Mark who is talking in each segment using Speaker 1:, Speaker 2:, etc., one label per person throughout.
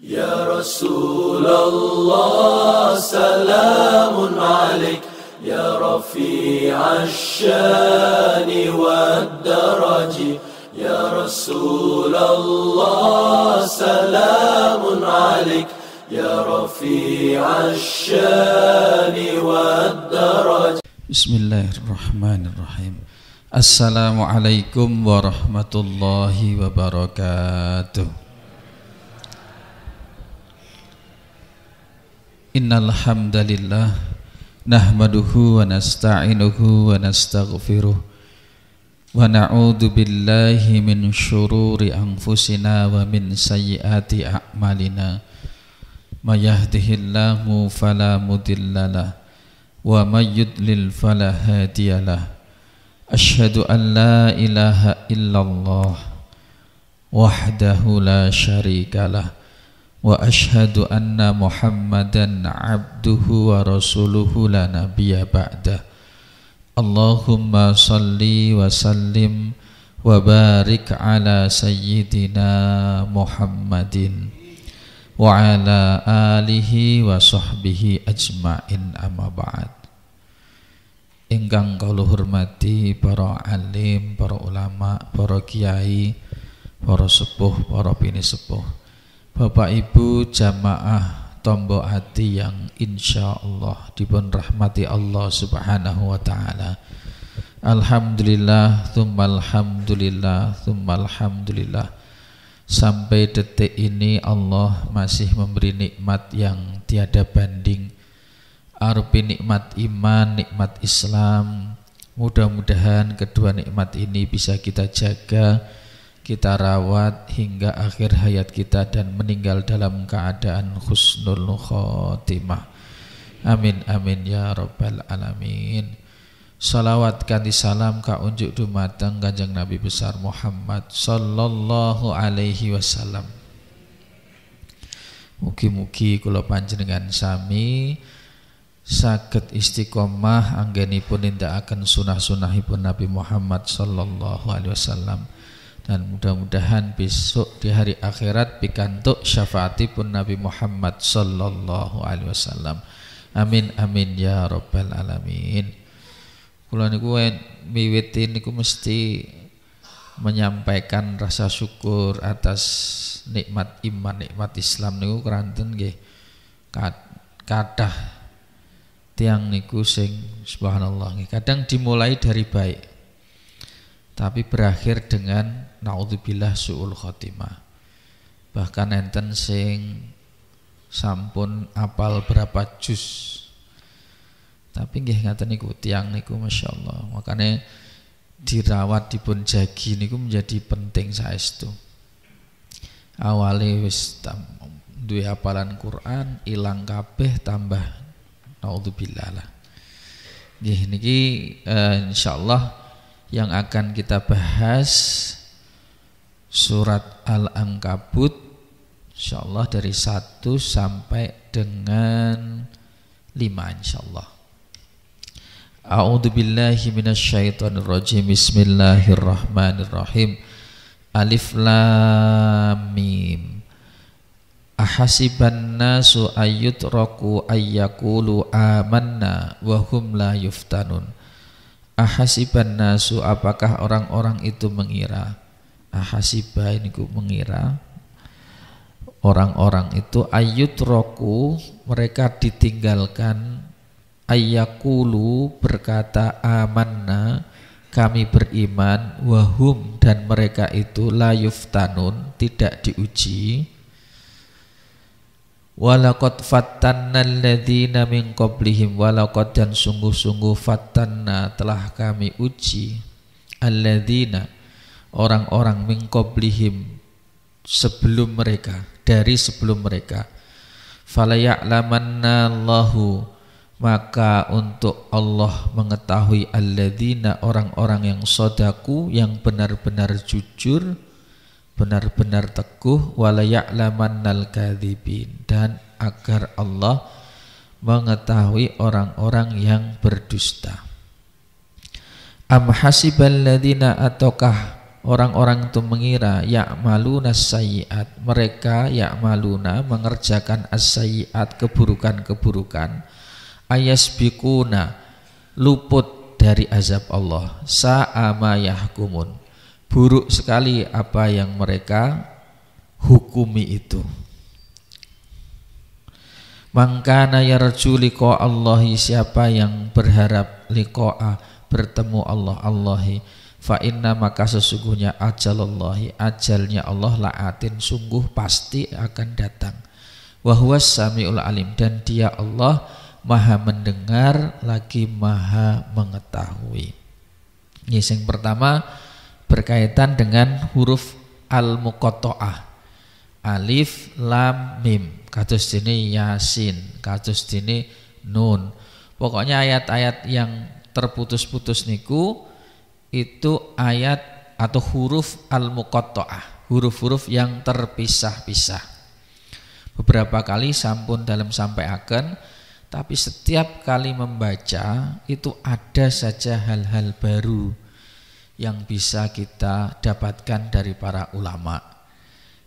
Speaker 1: Ya Rasulullah salamun alaik Ya rafi'ash shani wad daraji Ya Rasulullah salamun alaik Ya rafi'ash shani wad daraji.
Speaker 2: Bismillahirrahmanirrahim. Assalamualaikum warahmatullahi wabarakatuh. Innal hamdalillah nahmaduhu wa nasta'inuhu wa nastaghfiruh wa na'udzu billahi min syururi anfusina wa min sayyiati a'malina. May yahdihillahu fala mudhillalah wa may yudlil fala hadiyalah. Asyhadu an la ilaha illallah wahdahu la syarikalah wa asyhadu anna Muhammadan abduhu wa rasuluhu la nabiyya ba'dah. Allahumma salli wa sallim wa barik ala sayyidina Muhammadin wa ala alihi wa sahbihi ajma'in, amma ba'd. Ingkang kula hormati para alim, para ulama, para kiai, para sepuh, para bini sepuh, Bapak Ibu jamaah tombo hati yang insyaallah dipun rahmati Allah Subhanahu wa taala. Alhamdulillah, tsummal hamdulillah, tsummal hamdulillah. Sampai detik ini Allah masih memberi nikmat yang tiada banding. Arupi nikmat iman, nikmat Islam. Mudah-mudahan kedua nikmat ini bisa kita jaga, kita rawat hingga akhir hayat kita dan meninggal dalam keadaan husnul khotimah. Amin amin ya rabbal alamin. Salawat kanthi salam kaunjuk dumateng Kanjeng Nabi besar Muhammad sallallahu alaihi wasallam. Mugi-mugi kula panjenengan sami saged istiqomah anggenipun nindakaken sunah-sunahipun Nabi Muhammad sallallahu alaihi wasallam, dan mudah-mudahan besok di hari akhirat pikantuk syafaatipun Nabi Muhammad sallallahu alaihi wasallam. Amin amin ya rabbal alamin. Kula niku miwiti niku mesti menyampaikan rasa syukur atas nikmat iman, nikmat Islam niku keranten nggih kathah tiang niku sing subhanallah kadang dimulai dari baik tapi berakhir dengan naudzubillah su'ul khotimah. Bahkan enten sing sampun apal berapa juz tapi nggih ngaten niku tiang niku masyaallah. Makanya dirawat dipun jagi niku menjadi penting saestu. Awale wis duwe hafalan Quran ilang kabeh tambah naudzubillah lah. Nggih niki insyaallah yang akan kita bahas surat Al-Ankabut insyaallah dari 1 sampai dengan 5 insyaallah. A'udzubillahi minasyaitonirrajim. Bismillahirrahmanirrahim. Alif lam mim. Ahasiban nasu ayyutraku ayyakulu amanna wa hum la yuftanun. Ahasiban nasu, apakah orang-orang itu mengira. Ahasiba ini ku mengira orang-orang itu ayyutraku, mereka ditinggalkan, ayyakulu berkata amanna kami beriman, wahum dan mereka itu la yuftanun tidak diuji. Walaqad fattanna alladzina min qablihim, walaqad dan sungguh-sungguh fattanna telah kami uji alladzina orang-orang min qablihim sebelum mereka, dari sebelum mereka. Fala ya'lamanna Allahu, maka untuk Allah mengetahui alladzina orang-orang yang sodaku, yang benar-benar jujur, benar-benar teguh, wala ya'lamannal kadzibin, dan agar Allah mengetahui orang-orang yang berdusta. Am hasibal ladzina, ataukah orang-orang itu mengira ya'maluna sayyi'at, mereka ya'maluna mengerjakan as-sayyi'at, keburukan-keburukan, ayasbiquna luput dari azab Allah, sa'a ma yahkumun, buruk sekali apa yang mereka hukumi itu. Mangkana yarju liqa Allahi, siapa yang berharap liqa'a, bertemu Allah, Allahi, fa inna, maka sesungguhnya ajalallahi, ajalnya Allah, la'atin, sungguh pasti akan datang. Wa huwas samiul alim, dan dia Allah maha mendengar lagi maha mengetahui. Ini yang pertama berkaitan dengan huruf al-muqatta'ah, alif lam mim, kados dene Yasin, kados dene Nun. Pokoknya ayat-ayat yang terputus-putus niku itu ayat atau huruf al-muqatta'ah, huruf-huruf yang terpisah-pisah. Beberapa kali sampun dalam sampaiaken, tapi setiap kali membaca itu ada saja hal-hal baru yang bisa kita dapatkan dari para ulama.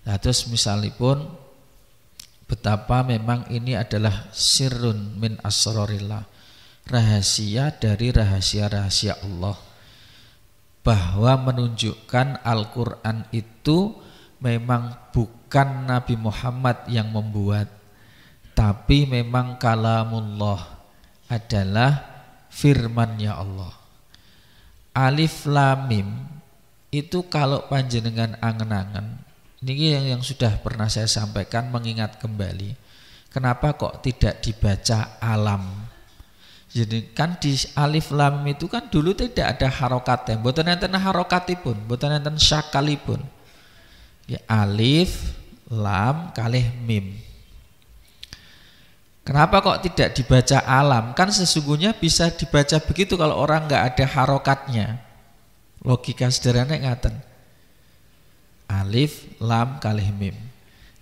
Speaker 2: Nah, terus misalipun betapa memang ini adalah sirrun min asrarillah, rahasia dari rahasia-rahasia Allah, bahwa menunjukkan Al-Quran itu memang bukan Nabi Muhammad yang membuat, tapi memang kalamullah, adalah firman-Nya Allah. Alif lam mim itu kalau panjenengan angen-angen, ini yang sudah pernah saya sampaikan, mengingat kembali, kenapa kok tidak dibaca alam? Jadi kan di alif lam itu kan dulu tidak ada harokatnya, mboten enten harokatipun, mboten enten syakalipun. Ya, alif lam kalih mim. Kenapa kok tidak dibaca alam? Kan sesungguhnya bisa dibaca begitu kalau orang nggak ada harokatnya. Logika sederhana ngaten. Alif lam kalih mim.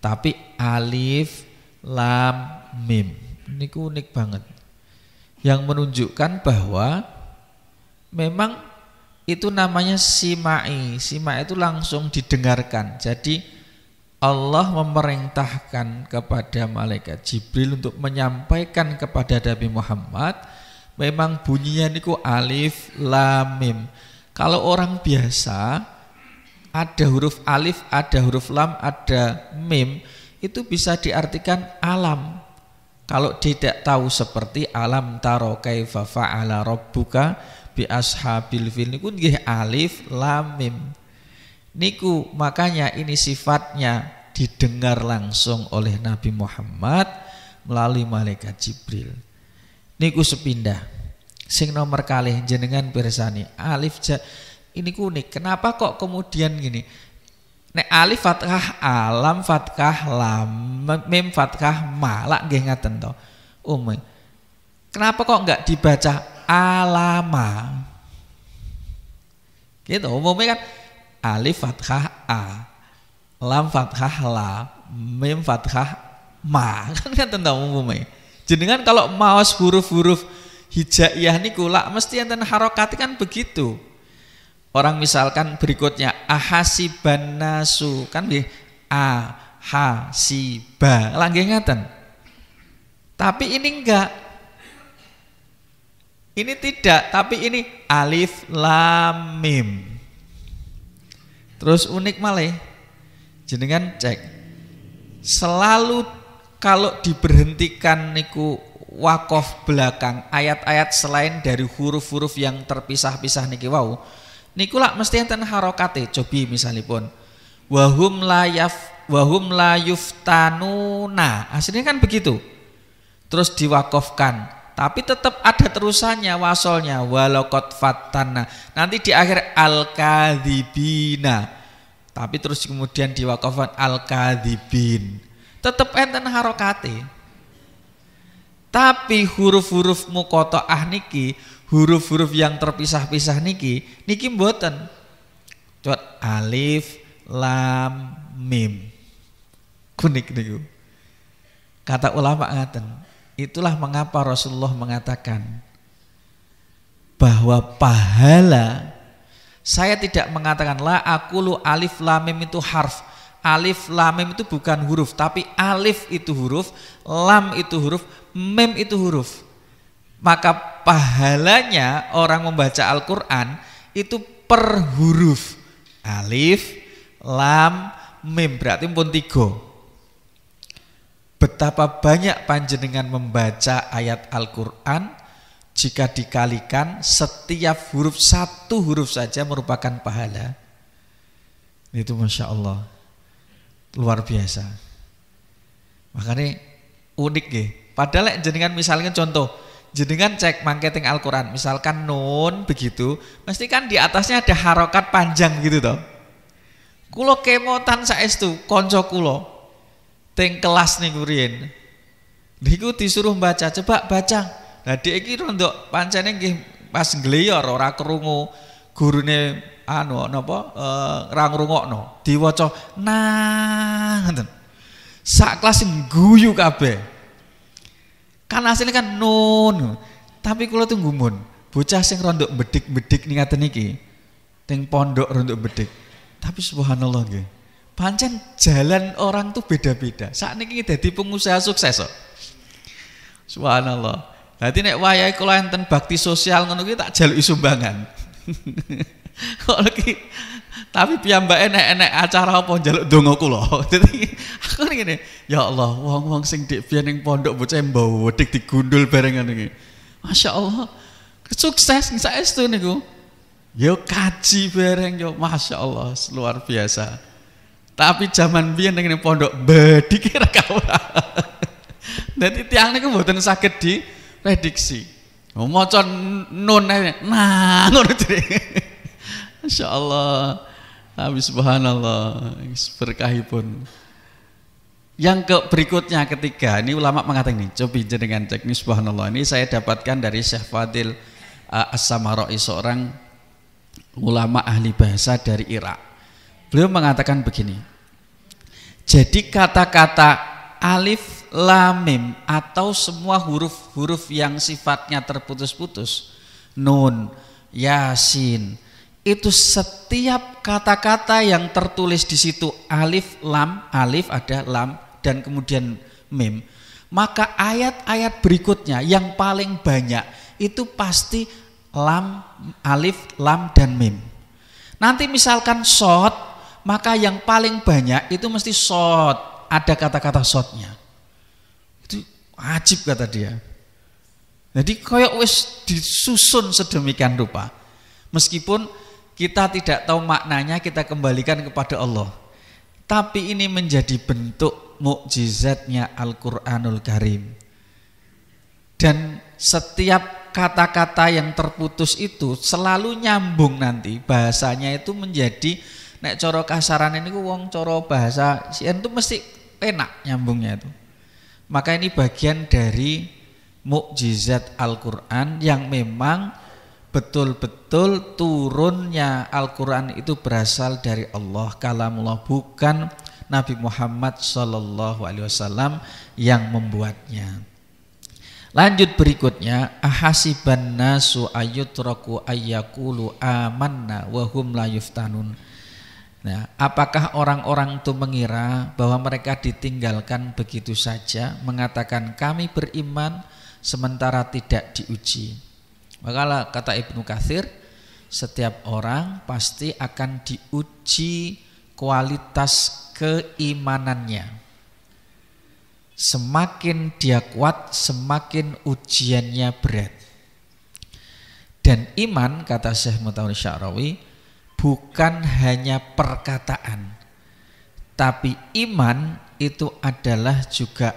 Speaker 2: Tapi alif lam mim ini unik banget, yang menunjukkan bahwa memang itu namanya sima'i. Sima'i itu langsung didengarkan. Jadi Allah memerintahkan kepada malaikat Jibril untuk menyampaikan kepada Nabi Muhammad, memang bunyinya niku alif lam mim. Kalau orang biasa ada huruf alif, ada huruf lam, ada mim, itu bisa diartikan alam. Kalau tidak tahu seperti alam taro kaifa fa'ala rabbuka bi ashabil fil, niku nggih alif lam mim. Niku makanya ini sifatnya didengar langsung oleh Nabi Muhammad melalui malaikat Jibril. Niku sepindah. Sing nomor kalih jenengan pirsani alif ini unik. Kenapa kok kemudian gini? Nek alif fathah alam, fathah lam, mim fathah ma, lak nggih ngaten to. Kenapa kok enggak dibaca alama? Gitu umumnya kan alif fathah a, lam fathah la, mim fathah ma, kan ngaten to umumnya. Jenengan kalau maos huruf-huruf hijaiyah niku lak mesti enten harokat kan begitu. Orang misalkan berikutnya ahasiban nasu, kan nggih ahasiba, lak nggih ngaten. Tapi ini enggak. Ini tidak, tapi ini alif lam mim. Terus unik malih. Jenengan cek. Selalu kalau diberhentikan niku wakof belakang ayat-ayat selain dari huruf-huruf yang terpisah-pisah niki wau, niku lak mesti enten harokate. Cobi misalipun wahum la yuftanuna, aslinya kan begitu. Terus diwakofkan, tapi tetap ada terusannya, wasolnya walaqad fattana. Nanti di akhir al-kadzibina, tapi terus kemudian diwakofkan al-kadzibin, tetap enten harokate. Tapi huruf-huruf muqatta'ah niki, huruf-huruf yang terpisah-pisah niki mboten. Coba alif lam mim. Kunik niku. Kata ulama ngaten. Itulah mengapa Rasulullah mengatakan bahwa pahala Saya tidak mengatakan la aqulu alif lam mim itu harf. Alif lam mim itu bukan huruf, tapi alif itu huruf, lam itu huruf, mim itu huruf. Maka pahalanya orang membaca Al-Qur'an itu per huruf. Alif, lam, mim, berarti pun 3. Betapa banyak panjenengan membaca ayat Al-Qur'an, jika dikalikan setiap huruf, 1 huruf saja merupakan pahala. Itu Masya Allah, luar biasa. Makanya unik ya. Padahal jenengan misalnya contoh, jenengan cek marketing Al-Quran, misalkan nun begitu, mesti kan di atasnya ada harokat panjang gitu toh. Kulo kemotan saestu konco kulo teng kelas nih kurian, niku disuruh baca, coba baca. Nah dia iki rondok pancene nggih pas ngleyor ora krungu gurune ra ngrungokno diwaca ngoten. Sak kelas guyu kabeh. Kan asline kan nun. Tapi kula tuh gumun, bocah sing rondok bedik-bedik ning ngaten iki teng pondok rondok bedik. Tapi subhanallah nggih. Pancen jalan orang tuh beda-beda. Sakniki dadi pengusaha sukses kok. Subhanallah. Dadi nek wayahe kula enten bakti sosial ngono kuwi tak jaluki sumbangan. Kok iki tapi piyambake nek acara apa njaluk donga kula. Dadi aku ngene, ya Allah, wong-wong sing dik biyen ning pondok bocah mbawa wedik digundul bareng ngono iki. Masyaallah. Sukses saestu niku. Yo kaji bareng yo masyaallah, luar biasa. Tapi zaman biyen ning pondok bedik ra kaura. Dadi tiyang niku mboten saged di prediksi. Maca nun nah ngono jenenge. Masyaallah. Tapi subhanallah, berkahipun. Yang berikutnya ketiga, ini ulama mengatakan ini, coba jenengan cek ini subhanallah. Ini saya dapatkan dari Syekh Fadil As-Samarai, seorang ulama ahli bahasa dari Irak. Beliau mengatakan begini. Jadi kata-kata alif, lam, mim atau semua huruf-huruf yang sifatnya terputus-putus, nun, yasin, itu setiap kata-kata yang tertulis di situ alif ada lam dan kemudian mim, maka ayat-ayat berikutnya yang paling banyak itu pasti lam, alif, lam dan mim. Nanti misalkan shod, maka yang paling banyak itu mesti shod, ada kata-kata shotnya. Itu ajib kata dia. Jadi koyok wis disusun sedemikian rupa. Meskipun kita tidak tahu maknanya, kita kembalikan kepada Allah. Tapi ini menjadi bentuk mukjizatnya Al-Qur'anul Karim. Dan setiap kata-kata yang terputus itu selalu nyambung nanti. Bahasanya itu menjadi, nek coro kasaran ini wong coro bahasa sien itu mesti enak nyambungnya itu. Maka ini bagian dari mukjizat Al-Qur'an yang memang betul-betul turunnya Al-Quran itu berasal dari Allah, kalamullah, bukan Nabi Muhammad SAW yang membuatnya. Lanjut berikutnya, ahasiban nasu ayyutraku ayyakulu amanna wa hum la yuftanun. Nah, apakah orang-orang itu mengira bahwa mereka ditinggalkan begitu saja, mengatakan kami beriman sementara tidak diuji? Maka kata Ibnu Katsir, setiap orang pasti akan diuji kualitas keimanannya. Semakin dia kuat, semakin ujiannya berat. Dan iman, kata Syekh Mutawalli Sya'rawi, bukan hanya perkataan, tapi iman itu adalah juga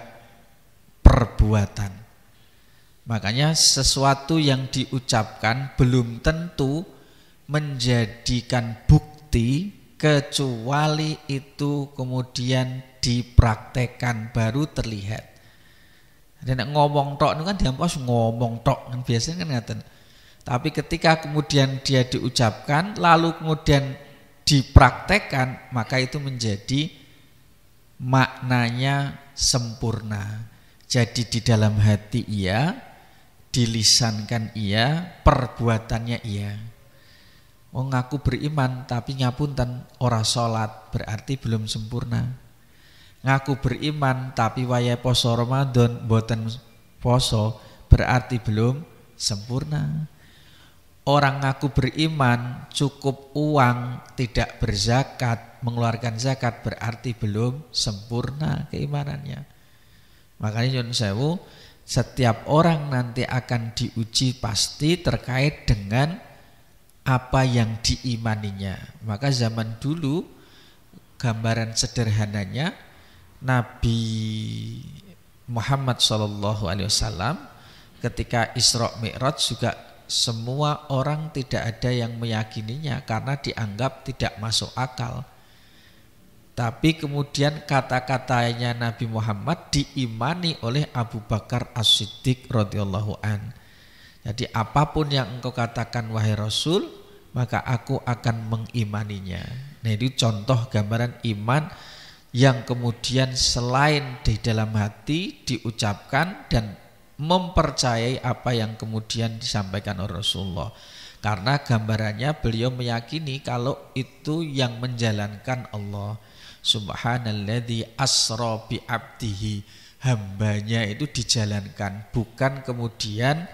Speaker 2: perbuatan. Makanya sesuatu yang diucapkan belum tentu menjadikan bukti kecuali itu kemudian dipraktekkan baru terlihat. Ada ngomong tok itu kan diampos ngomong tok kan biasanya kan ngaten. Tapi ketika kemudian dia diucapkan lalu kemudian dipraktekkan, maka itu menjadi maknanya sempurna. Jadi di dalam hati iya, dilisankan iya, perbuatannya iya. ngaku beriman tapi ngapunten ora salat berarti belum sempurna. Ngaku beriman tapi wayahe poso Ramadan mboten poso berarti belum sempurna. Orang ngaku beriman cukup uang tidak berzakat, mengeluarkan zakat berarti belum sempurna keimanannya. Makanya nyun sewu, setiap orang nanti akan diuji pasti terkait dengan apa yang diimaninya. Maka zaman dulu gambaran sederhananya Nabi Muhammad SAW ketika Isra Mi'raj juga semua orang tidak ada yang meyakininya karena dianggap tidak masuk akal. Tapi kemudian kata-katanya Nabi Muhammad diimani oleh Abu Bakar As-Siddiq radhiyallahu an. Jadi apapun yang engkau katakan wahai Rasul, maka aku akan mengimaninya. Nah, itu contoh gambaran iman yang kemudian selain di dalam hati diucapkan dan mempercayai apa yang kemudian disampaikan oleh Rasulullah. Karena gambarannya beliau meyakini kalau itu yang menjalankan Allah. Subhanalladzi asra bi abdihi, hambanya itu dijalankan, bukan kemudian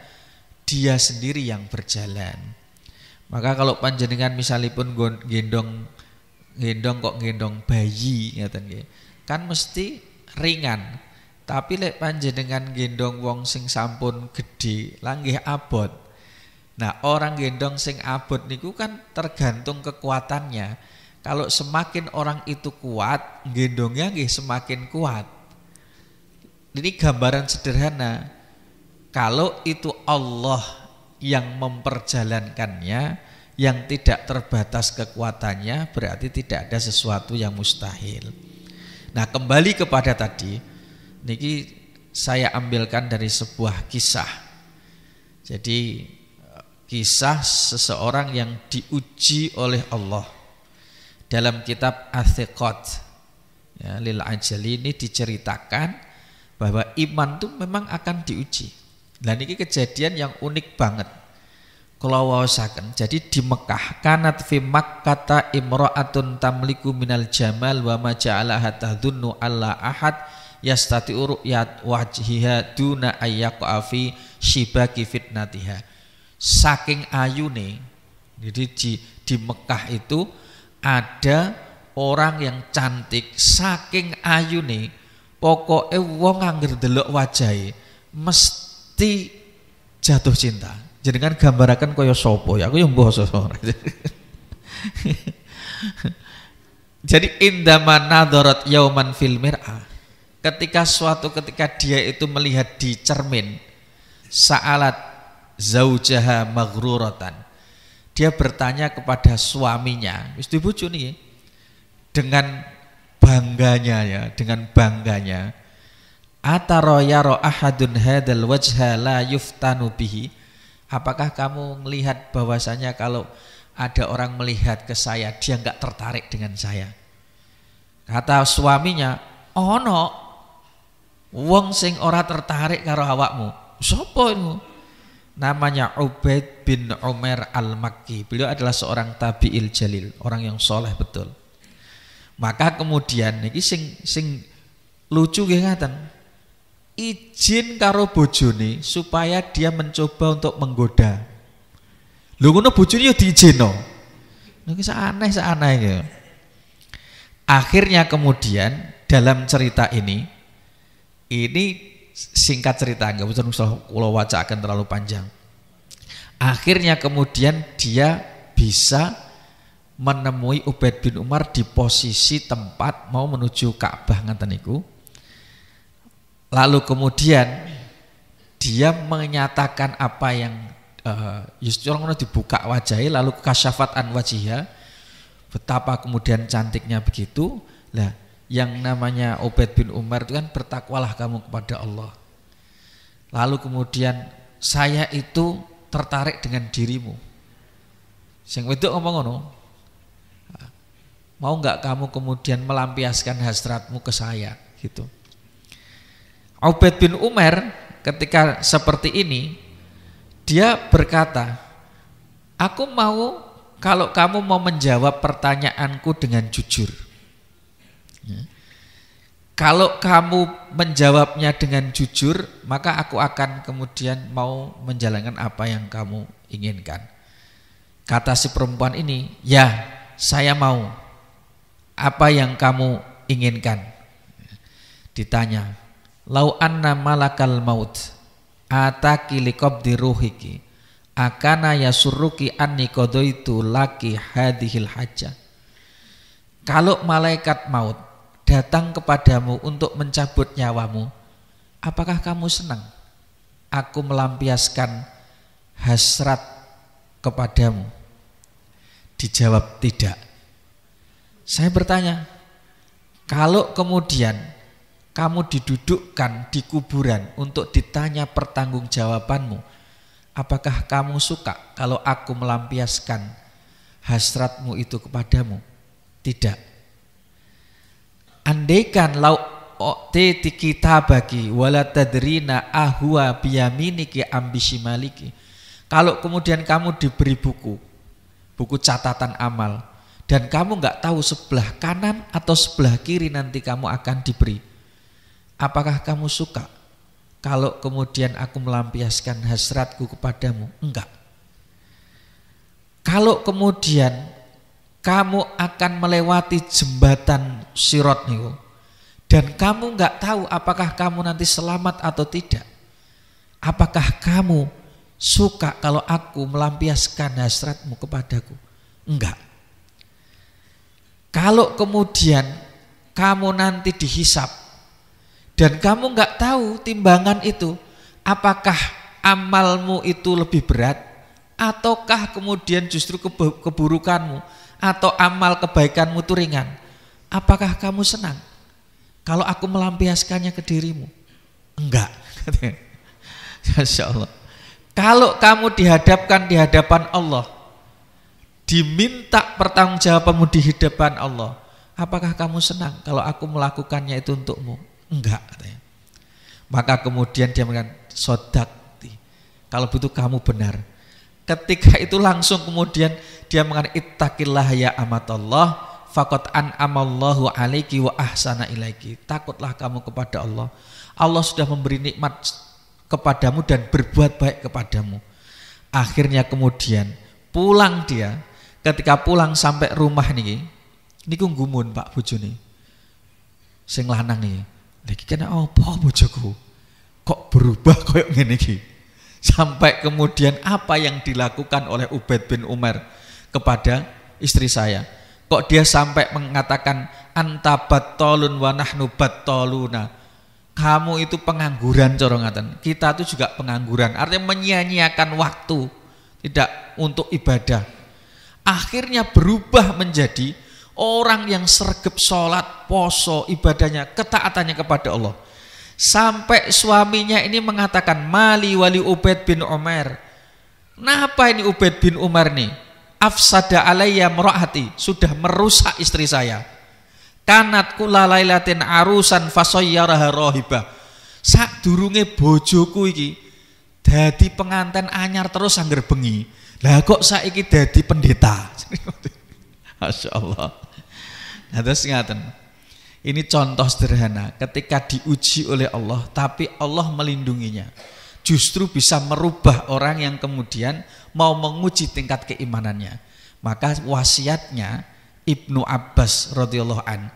Speaker 2: dia sendiri yang berjalan. Maka kalau panjenengan misalipun gendong bayi ngeten nggih, kan mesti ringan. Tapi lek panjenengan gendong wong sing sampun gede, langgih abot. Nah, orang gendong sing abot niku kan tergantung kekuatannya. Kalau semakin orang itu kuat, gendongnya nggih semakin kuat. Ini gambaran sederhana. Kalau itu Allah yang memperjalankannya, yang tidak terbatas kekuatannya, berarti tidak ada sesuatu yang mustahil. Nah, kembali kepada tadi, niki saya ambilkan dari sebuah kisah. Jadi kisah seseorang yang diuji oleh Allah. Dalam kitab Athiqat ya, Lil Ajali ini diceritakan bahwa iman itu memang akan diuji. Dan ini kejadian yang unik banget. Kalau wawasaken, jadi di Mekah, kanat fi Makkata imra'atun tamliku minal jamal wa ma ja'alaha tadhunnu alla ahad yastati'u ru'yat wajhiha duna ayyaqa fi shibaki fitnatiha. Saking ayune, jadi di Mekah itu ada orang yang cantik, saking ayune pokoknya wong angger delok wajahe mesti jatuh cinta. Jenengan gambaraken kaya sapa ya, aku yo mbasa. Jadi indama nadharat yauman fil mir'ah, ketika dia itu melihat di cermin, sa'alat zaujaha maghruratan, dia bertanya kepada suaminya, wis dibojo niki, dengan bangganya, atara yara ahadun hadzal wajha la yuftanu bihi, apakah kamu melihat bahwasanya kalau ada orang melihat ke saya dia enggak tertarik dengan saya? Kata suaminya, ono wong sing ora tertarik karo awakmu. Sapa itu? Namanya Ubaid bin Umar Al-Makki. Beliau adalah seorang tabi'il jalil, orang yang soleh betul. Maka kemudian niki sing lucu nggih ngaten. Izin karo bojone supaya dia mencoba untuk menggoda. Lho ngono bojone yo diizinno. Niki aneh iki. Akhirnya kemudian dalam cerita ini singkat cerita, enggak usah kula wacaken terlalu panjang. Akhirnya kemudian dia bisa menemui Ubaid bin Umar di posisi tempat mau menuju Ka'bah ngaten niku. Lalu kemudian dia menyatakan apa yang justru ngono dibuka wajahnya, lalu kasyafat an wajhiha, betapa kemudian cantiknya begitu. Lah, yang namanya Ubaid bin Umar itu kan bertakwalah kamu kepada Allah. Lalu kemudian saya itu tertarik dengan dirimu. Sing wedok ngomong ngono. Mau enggak kamu kemudian melampiaskan hasratmu ke saya gitu. Ubaid bin Umar ketika seperti ini dia berkata, aku mau kalau kamu mau menjawab pertanyaanku dengan jujur. Kalau kamu menjawabnya dengan jujur, maka aku akan kemudian mau menjalankan apa yang kamu inginkan. Kata si perempuan ini, ya saya mau. Apa yang kamu inginkan? Ditanya, lau anna malakal maut ataki liqabdi ruhiki akana yasurruki anni qadaitu laki hadhil hajjah. Kalau malaikat maut datang kepadamu untuk mencabut nyawamu, apakah kamu senang aku melampiaskan hasrat kepadamu? Dijawab tidak. Saya bertanya, kalau kemudian kamu didudukkan di kuburan untuk ditanya pertanggungjawabanmu, apakah kamu suka kalau aku melampiaskan hasratmu itu kepadamu? Tidak. Andaikan lau o'titi kitabaki wala tadrina ahwa biyaminiki ambishimaliki. Kalau kemudian kamu diberi buku catatan amal, dan kamu nggak tahu sebelah kanan atau sebelah kiri nanti kamu akan diberi, apakah kamu suka kalau kemudian aku melampiaskan hasratku kepadamu? Enggak. Kalau kemudian kamu akan melewati jembatan Sirat niku, dan kamu nggak tahu apakah kamu nanti selamat atau tidak, apakah kamu suka kalau aku melampiaskan hasratmu kepadaku? Enggak. Kalau kemudian kamu nanti dihisap dan kamu nggak tahu timbangan itu, apakah amalmu itu lebih berat ataukah kemudian justru keburukanmu atau amal kebaikanmu itu ringan, apakah kamu senang kalau aku melampiaskannya ke dirimu? Enggak. Masya Allah. Kalau kamu dihadapkan di hadapan Allah, diminta pertanggungjawabanmu di hadapan Allah, apakah kamu senang kalau aku melakukannya itu untukmu? Enggak, katanya. Maka kemudian dia mengatakan, sodakti, kalau begitu kamu benar. Ketika itu langsung kemudian dia mengatakan, ittaqillah ya amatallah faqad an'amallahu alaiki wa ahsana ilaiki. Takutlah kamu kepada Allah. Allah sudah memberi nikmat kepadamu dan berbuat baik kepadamu. Akhirnya kemudian pulang dia. Ketika pulang sampai rumah niki, niku nggumun Pak bojone. Sing lanang niki, lagi kena apa bojoku? Kok berubah koyo ngene iki? Sampai kemudian apa yang dilakukan oleh Ubaid bin Umar kepada istri saya? Kok dia sampai mengatakan anta battolun wa nahnu battoluna. Kamu itu pengangguran, corongatan. Kita itu juga pengangguran. Artinya menyia-nyiakan waktu, tidak untuk ibadah. Akhirnya berubah menjadi orang yang sregep sholat, poso, ibadahnya, ketaatannya kepada Allah. Sampai suaminya ini mengatakan, mali wali Ubaid bin Umar. Kenapa ini Ubaid bin Umar nih? Afsada alayya mra'ati, sudah merusak istri saya. Kanat kula lailatin arusan fasayyaraha rahibah. Sadurunge bojoku iki dadi pengantin anyar terus angger bengi. Lah kok saiki dadi pendeta. Masya Allah. Nah, terus ngaten. Ini contoh sederhana ketika diuji oleh Allah tapi Allah melindunginya. Justru bisa merubah orang yang kemudian mau menguji tingkat keimanannya. Maka wasiatnya Ibnu Abbas radhiyallahu an,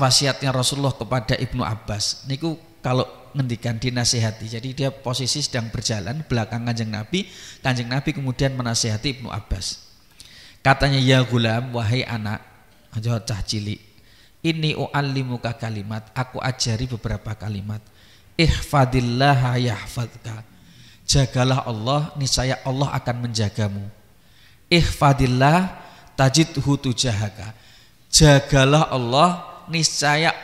Speaker 2: wasiatnya Rasulullah kepada Ibnu Abbas niku kalau ngendikan dinasihati, jadi dia posisi sedang berjalan belakang Kanjeng Nabi kemudian menasihati Ibnu Abbas. Katanya, ya gulam, wahai anak, cah cilik, ini u'allimuka kalimat, aku ajari beberapa kalimat. Ihfadillah yahfadka, jagalah Allah, niscaya Allah akan menjagamu. Ihfadillah tajidhu tujahaka, jagalah Allah, niscaya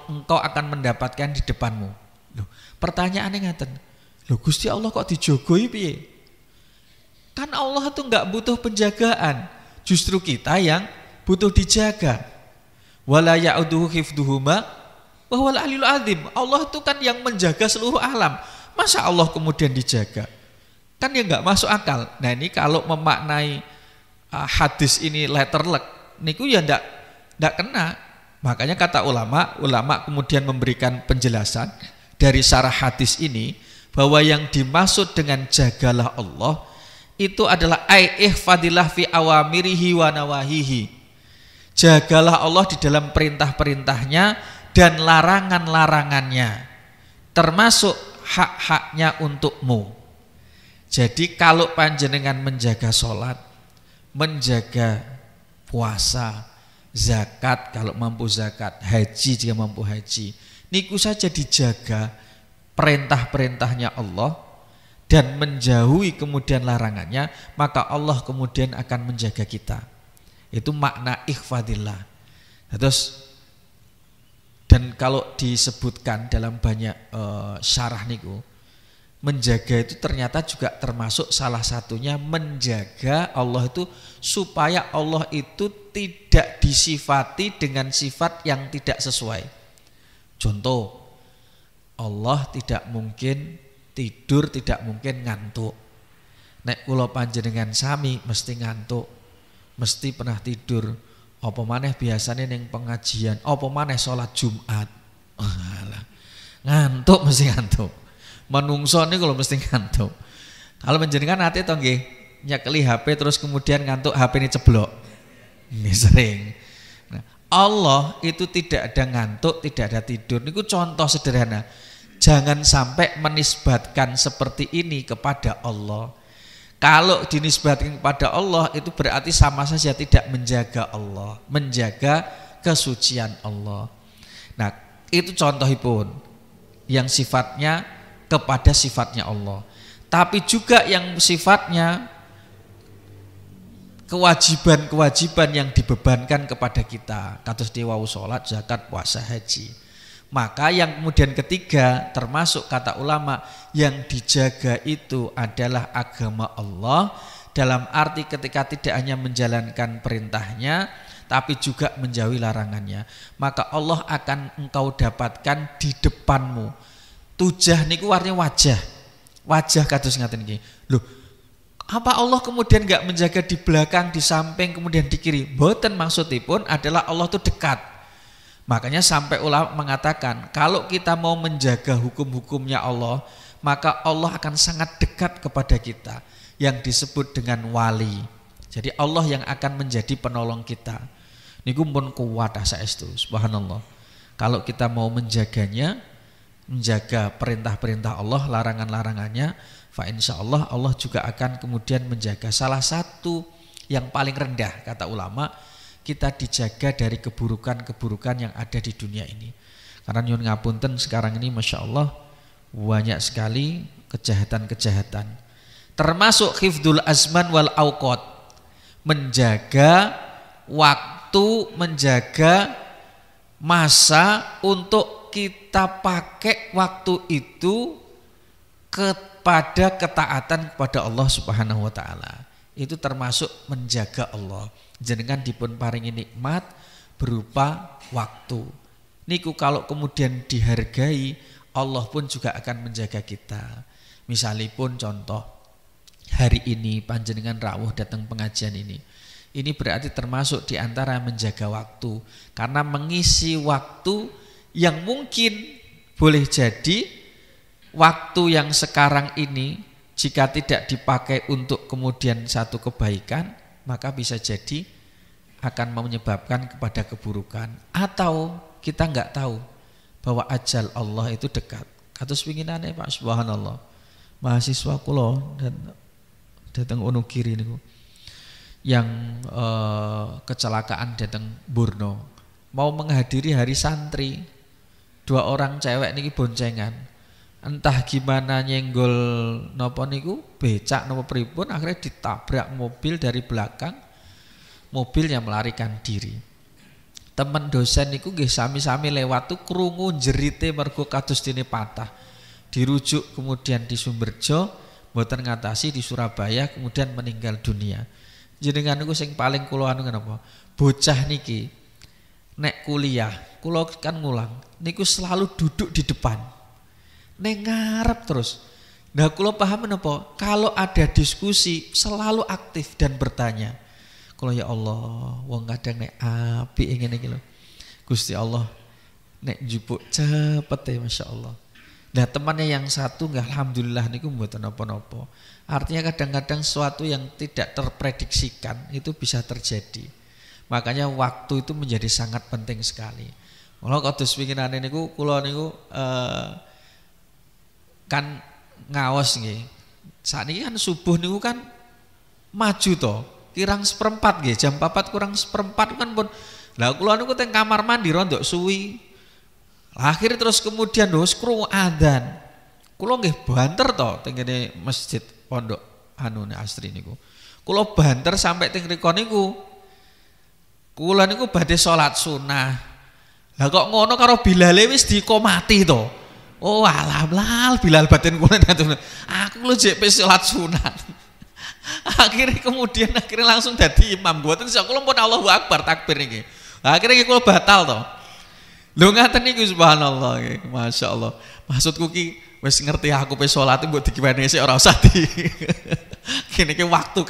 Speaker 2: engkau akan mendapatkan di depanmu. Loh, pertanyaannya ngaten, loh Gusti Allah kok dijogoi piye? Kan Allah tuh nggak butuh penjagaan, justru kita yang butuh dijaga. Wala ya'uduhu hifduhuma wa huwal aliyul azim. Allah tuh kan yang menjaga seluruh alam. Masa Allah kemudian dijaga? Kan ya nggak masuk akal. Nah ini kalau memaknai hadis ini letter luck niku ya ndak kena. Makanya kata ulama kemudian memberikan penjelasan dari syarah hadis ini bahwa yang dimaksud dengan jagalah Allah itu adalah ihfadillah fi awamirihi wa nawahihi. Jagalah Allah di dalam perintah-perintahnya dan larangan-larangannya, termasuk hak-haknya untukmu. Jadi kalau panjenengan menjaga sholat, menjaga puasa, zakat kalau mampu zakat, haji jika mampu haji, niku saja dijaga perintah-perintahnya Allah dan menjauhi kemudian larangannya, maka Allah kemudian akan menjaga kita. Itu makna ihfadillah. Terus dan kalau disebutkan dalam banyak syarah niku, menjaga itu ternyata juga termasuk salah satunya menjaga Allah itu supaya Allah itu tidak disifati dengan sifat yang tidak sesuai. Contoh, Allah tidak mungkin tidur, tidak mungkin ngantuk. Nek kula panjenengan sami mesti ngantuk, mesti pernah tidur. Apa maneh biasanya ning pengajian, apa maneh sholat Jumat. Ngantuk mesti ngantuk. Manungso ini kalau mesti ngantuk. Kalau menjenengan hati toh nggih nyekeli HP terus kemudian ngantuk, HP ini ceblok. Ini sering. Nah, Allah itu tidak ada ngantuk, tidak ada tidur. Niku contoh sederhana. Jangan sampai menisbatkan seperti ini kepada Allah. Kalau dinisbatkan kepada Allah itu berarti sama saja tidak menjaga Allah, menjaga kesucian Allah. Nah, itu contohipun yang sifatnya kepada sifatnya Allah. Tapi juga yang sifatnya kewajiban-kewajiban yang dibebankan kepada kita, kados diwau salat, zakat, puasa, haji. Maka yang kemudian ketiga termasuk kata ulama yang dijaga itu adalah agama Allah, dalam arti ketika tidak hanya menjalankan perintahnya tapi juga menjauhi larangannya, maka Allah akan engkau dapatkan di depanmu. Tujah niku artinya wajah kados ngaten iki. Loh, apa Allah kemudian enggak menjaga di belakang, di samping, kemudian di kiri? Mboten, maksudipun adalah Allah itu dekat. Makanya sampai ulama mengatakan kalau kita mau menjaga hukum-hukumnya Allah, maka Allah akan sangat dekat kepada kita, yang disebut dengan wali. Jadi Allah yang akan menjadi penolong kita. Niku pun kuat saestu, subhanallah. Kalau kita mau menjaganya, menjaga perintah-perintah Allah, larangan-larangannya, fa insyaallah Allah juga akan kemudian menjaga. Salah satu yang paling rendah kata ulama, kita dijaga dari keburukan-keburukan yang ada di dunia ini. Karena nyun ngapunten sekarang ini Masya Allah banyak sekali kejahatan-kejahatan. Termasuk hifdzul azman wal awqat, menjaga waktu, menjaga masa untuk kita pakai waktu itu kepada ketaatan kepada Allah Subhanahu wa taala. Itu termasuk menjaga Allah. Jenengan dipun paringi nikmat berupa waktu. Niku kalau kemudian dihargai, Allah pun juga akan menjaga kita. Misalipun contoh, hari ini panjenengan rawuh datang pengajian ini. Ini berarti termasuk diantara menjaga waktu. Karena mengisi waktu yang mungkin boleh jadi waktu yang sekarang ini jika tidak dipakai untuk kemudian satu kebaikan, maka bisa jadi akan menyebabkan kepada keburukan. Atau kita enggak tahu bahwa ajal Allah itu dekat. Kados winginane Pak, subhanallah. Mahasiswa kula dan datang Wonogiri niku yang kecelakaan datang Burno, mau menghadiri hari santri. 2 orang cewek niki boncengan. Entah gimana nyenggol napa niku becak napa pripun, akhirnya ditabrak mobil dari belakang. Mobilnya melarikan diri. Teman dosen niku nggih sami-sami lewat tuh krungu jerite mergo kados dene patah. Dirujuk kemudian di Sumberjo, mboten ngatasi di Surabaya, kemudian meninggal dunia. Jenengan niku sing paling kula anu napa? Bocah niki nek kuliah, kula kan ngulang, niku selalu duduk di depan. Nek ngarep terus. Nah, kula paham menapa? Kalau ada diskusi selalu aktif dan bertanya. Kula ya Allah, wong kadang nek apik ngene iki lho. Gusti Allah nek njupuk cepet ya Masya Allah. Nah temannya yang satu nggak alhamdulillah niku mboten napa-napa. Artinya kadang-kadang sesuatu yang tidak terprediksikan itu bisa terjadi. Makanya waktu itu menjadi sangat penting sekali. Kalau kados winginane niku kula niku kan ngaos nggih. Sakniki kan subuh niku kan maju to, kirang seperempat nggih, jam 4 kurang seperempat kan pun. Lah kula niku teng kamar mandi rondok suwi. Akhirnya terus kemudian terus krungu adzan. Kula nggih banter to teng kene masjid pondok anune Asri niku. Kula banter sampai teng riko niku. Kula niku badhe salat sunah. Lah kok ngono karo Bilal wis dikomati to. Oh alah Bilal batin kula aku lho jek salat sunat. Akhirnya langsung dadi imam. Mboten iso kula pun Allahu Akbar takbir niki. Akhirnya kula batal to. Lho ngaten niku subhanallah nggih. Masyaallah. Maksudku ki wis ngerti aku pe salat mbok dikiwane sik ora usah di. Kene ki waktu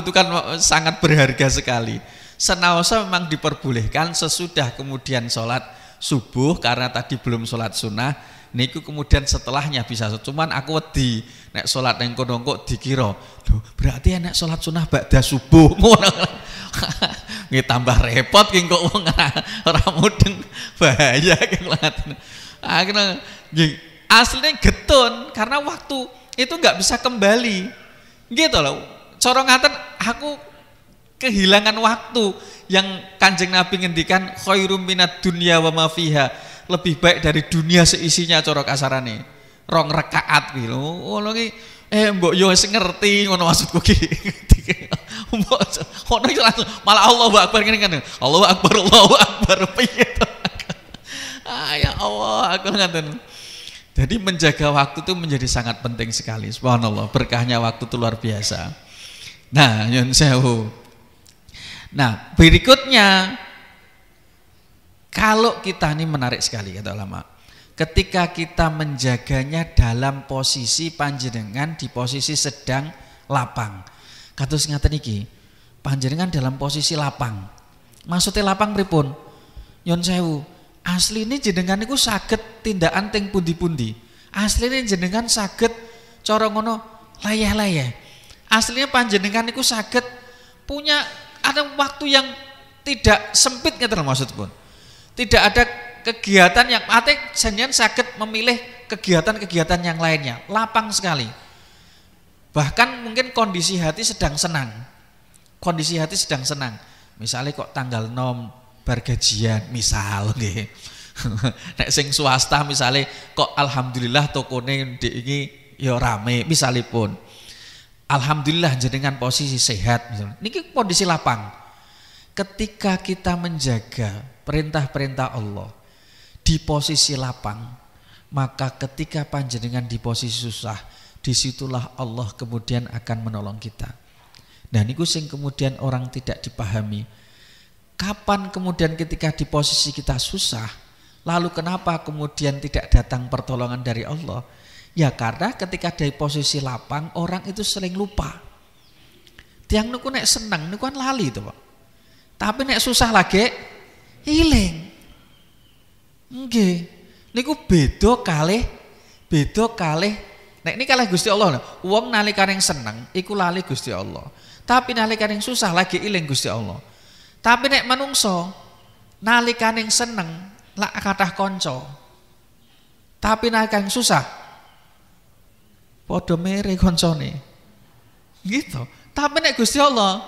Speaker 2: itu kan sangat berharga sekali. Senaosa memang diperbolehkan sesudah kemudian sholat subuh karena tadi belum sholat sunnah. Niku kemudian setelahnya bisa. Cuman aku wedi nek sholat nang kono kok dikira, loh berarti nek sholat sunnah ba'da subuh. Ngono. Nggih tambah repot ki kok wong ora mudeng bahaya ki ngoten. Akhirnya aslinya getun karena waktu itu nggak bisa kembali. Gitu loh. Cara ngaten aku kehilangan waktu yang Kanjeng Nabi ngendikan khairum minad dunya wa ma fiha, lebih baik dari dunia seisinya cara kasarane. 2 rakaat ki lho. Ngono ki mbok yo wis ngerti ngono maksudku ki. Mbok ngono iki langsung malah Allahu Akbar ngene kan. Allahu Akbar piye to. Ya Allah aku ngaten. Jadi menjaga waktu itu menjadi sangat penting sekali. Subhanallah, berkahnya waktu itu luar biasa. Nah, nyun sewu. Nah, berikutnya kalau kita ini menarik sekali kata ulama. Ketika kita menjaganya dalam posisi panjenengan di posisi sedang lapang. Kados ngaten iki. Panjenengan dalam posisi lapang. Maksudnya lapang pripun? Nyun sewu. Asline jenengan niku saged tindakan teng pundi-pundi. Asline jenengan saged cara ngono layah-layah. Aslinya panjenengan niku saged punya ada waktu yang tidak sempit ngeten maksudipun. Tidak ada kegiatan yang jenengan saged memilih kegiatan-kegiatan yang lainnya. Lapang sekali. Bahkan mungkin kondisi hati sedang senang. Kondisi hati sedang senang. Misalnya kok tanggal 6 bar gajian misal nggih. Nek sing swasta misalnya kok alhamdulillah tokone ndek iki ya rame misalipun. Alhamdulillah jenengan posisi sehat misalnya. Niki kondisi lapang. Ketika kita menjaga perintah-perintah Allah di posisi lapang, maka ketika panjenengan di posisi susah, disitulah Allah kemudian akan menolong kita. Nah niku sing kemudian orang tidak dipahami. Kapan kemudian ketika di posisi kita susah, lalu kenapa kemudian tidak datang pertolongan dari Allah? Ya karena ketika dari posisi lapang orang itu sering lupa. Tiang niku nek seneng niku kan lali to, Pak. Tapi nek susah lagi iling. Nggih. Niku beda kalih nek ini kalih Gusti Allah. Wong nalikane seneng iku lali Gusti Allah. Tapi nalikane susah lagi iling Gusti Allah. Tapi nek manungso nalikane seneng lak kathah kanca. Tapi nalikane susah padha mere kancane. Gitu. Tapi nek Gusti Allah,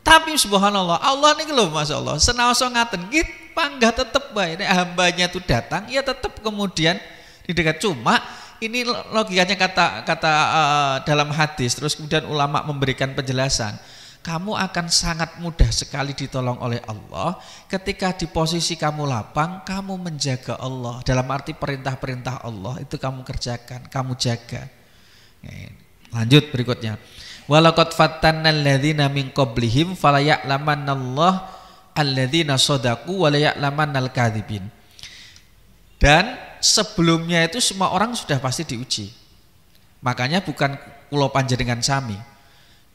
Speaker 2: tapi subhanallah, Allah niki lho masyaallah, senaosa ngaten nggih panggah tetep bae nek hambanya itu datang ya tetep kemudian didekat. Cuma ini logikanya kata dalam hadis, terus kemudian ulama memberikan penjelasan. Kamu akan sangat mudah sekali ditolong oleh Allah ketika di posisi kamu lapang, kamu menjaga Allah. Dalam arti perintah-perintah Allah itu kamu kerjakan, kamu jaga. Lanjut berikutnya. Walaqad fattannal ladzina min qablihim falaya'lamannallahu alladzina shadaqu wa laya'lamannal kadzibin. Dan sebelumnya itu semua orang sudah pasti diuji. Makanya bukan kula panjenengan sami.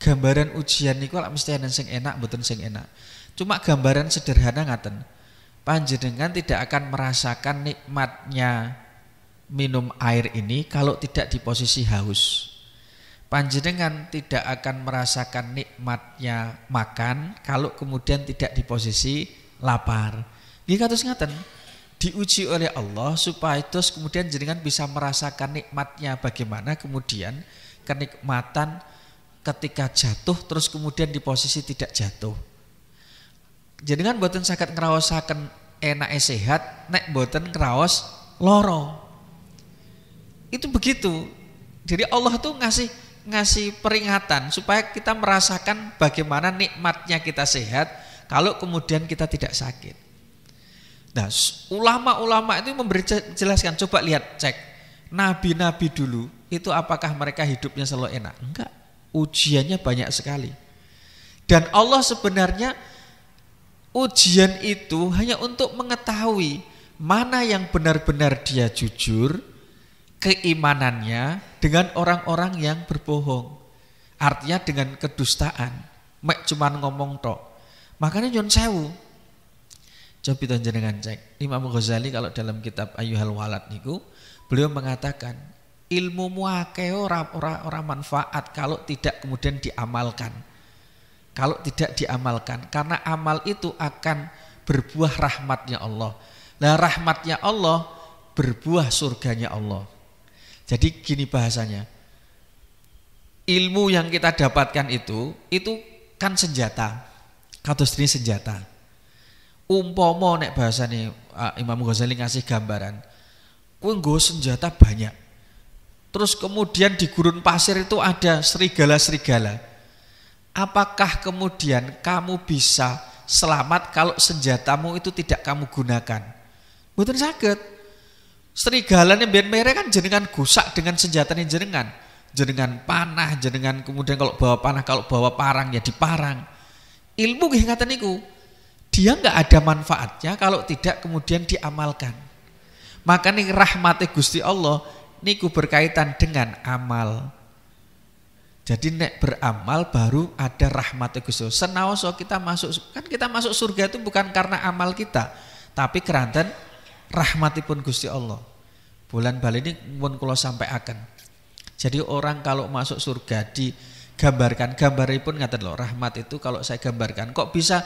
Speaker 2: Gambaran ujian niku lak mesti ana sing enak mboten sing enak. Cuma gambaran sederhana ngaten. Panjenengan tidak akan merasakan nikmatnya minum air ini kalau tidak di posisi haus. Panjenengan tidak akan merasakan nikmatnya makan kalau kemudian tidak di posisi lapar. Nggih kados ngaten. Diuji oleh Allah supaya terus kemudian jenengan bisa merasakan nikmatnya bagaimana kemudian kenikmatan ketika jatuh terus kemudian di posisi tidak jatuh. Jenengan boten saged ngraosaken enake sehat nek boten ngraos loro. Itu begitu. Jadi Allah tuh ngasih peringatan supaya kita merasakan bagaimana nikmatnya kita sehat kalau kemudian kita tidak sakit. Nah, ulama-ulama itu jelaskan, coba lihat cek nabi-nabi dulu itu apakah mereka hidupnya selalu enak? Enggak, ujiannya banyak sekali. Dan Allah sebenarnya ujian itu hanya untuk mengetahui mana yang benar-benar dia jujur keimanannya dengan orang-orang yang berbohong. Artinya dengan kedustaan. Mek cuman ngomong tok. Makanya nyun sewu. Coba kita jenengan cek. Imam Ghazali kalau dalam kitab Ayyuhal Walad niku beliau mengatakan ilmu muake ora manfaat kalau tidak kemudian diamalkan. Kalau tidak diamalkan, karena amal itu akan berbuah rahmatnya Allah. Nah, rahmatnya Allah berbuah surganya Allah. Jadi gini bahasanya, ilmu yang kita dapatkan itu kan senjata, kados ini senjata. Umpomo nek bahasane Imam Ghazali ngasih gambaran, kowe nggo senjata banyak. Terus kemudian di gurun pasir itu ada serigala-serigala. Apakah kemudian kamu bisa selamat kalau senjatamu itu tidak kamu gunakan? Mboten saged. Serigalane mbiyen mere kan jenengan gusak dengan senjatane jenengan. Jenengan panah, jenengan kemudian kalau bawa panah, kalau bawa parang ya diparang. Ilmu nggih ngaten niku. Dia enggak ada manfaatnya kalau tidak kemudian diamalkan. Makanya rahmate Gusti Allah niku berkaitan dengan amal. Jadi nek beramal baru ada rahmat Gusti Allah. Senaoso kita masuk surga itu bukan karena amal kita, tapi keranten rahmatipun Gusti Allah. Bulan bali ini pun kula sampaikan. Jadi orang kalau masuk surga digambarkan gambaripun ngaten lho, rahmat itu kalau saya gambarkan kok bisa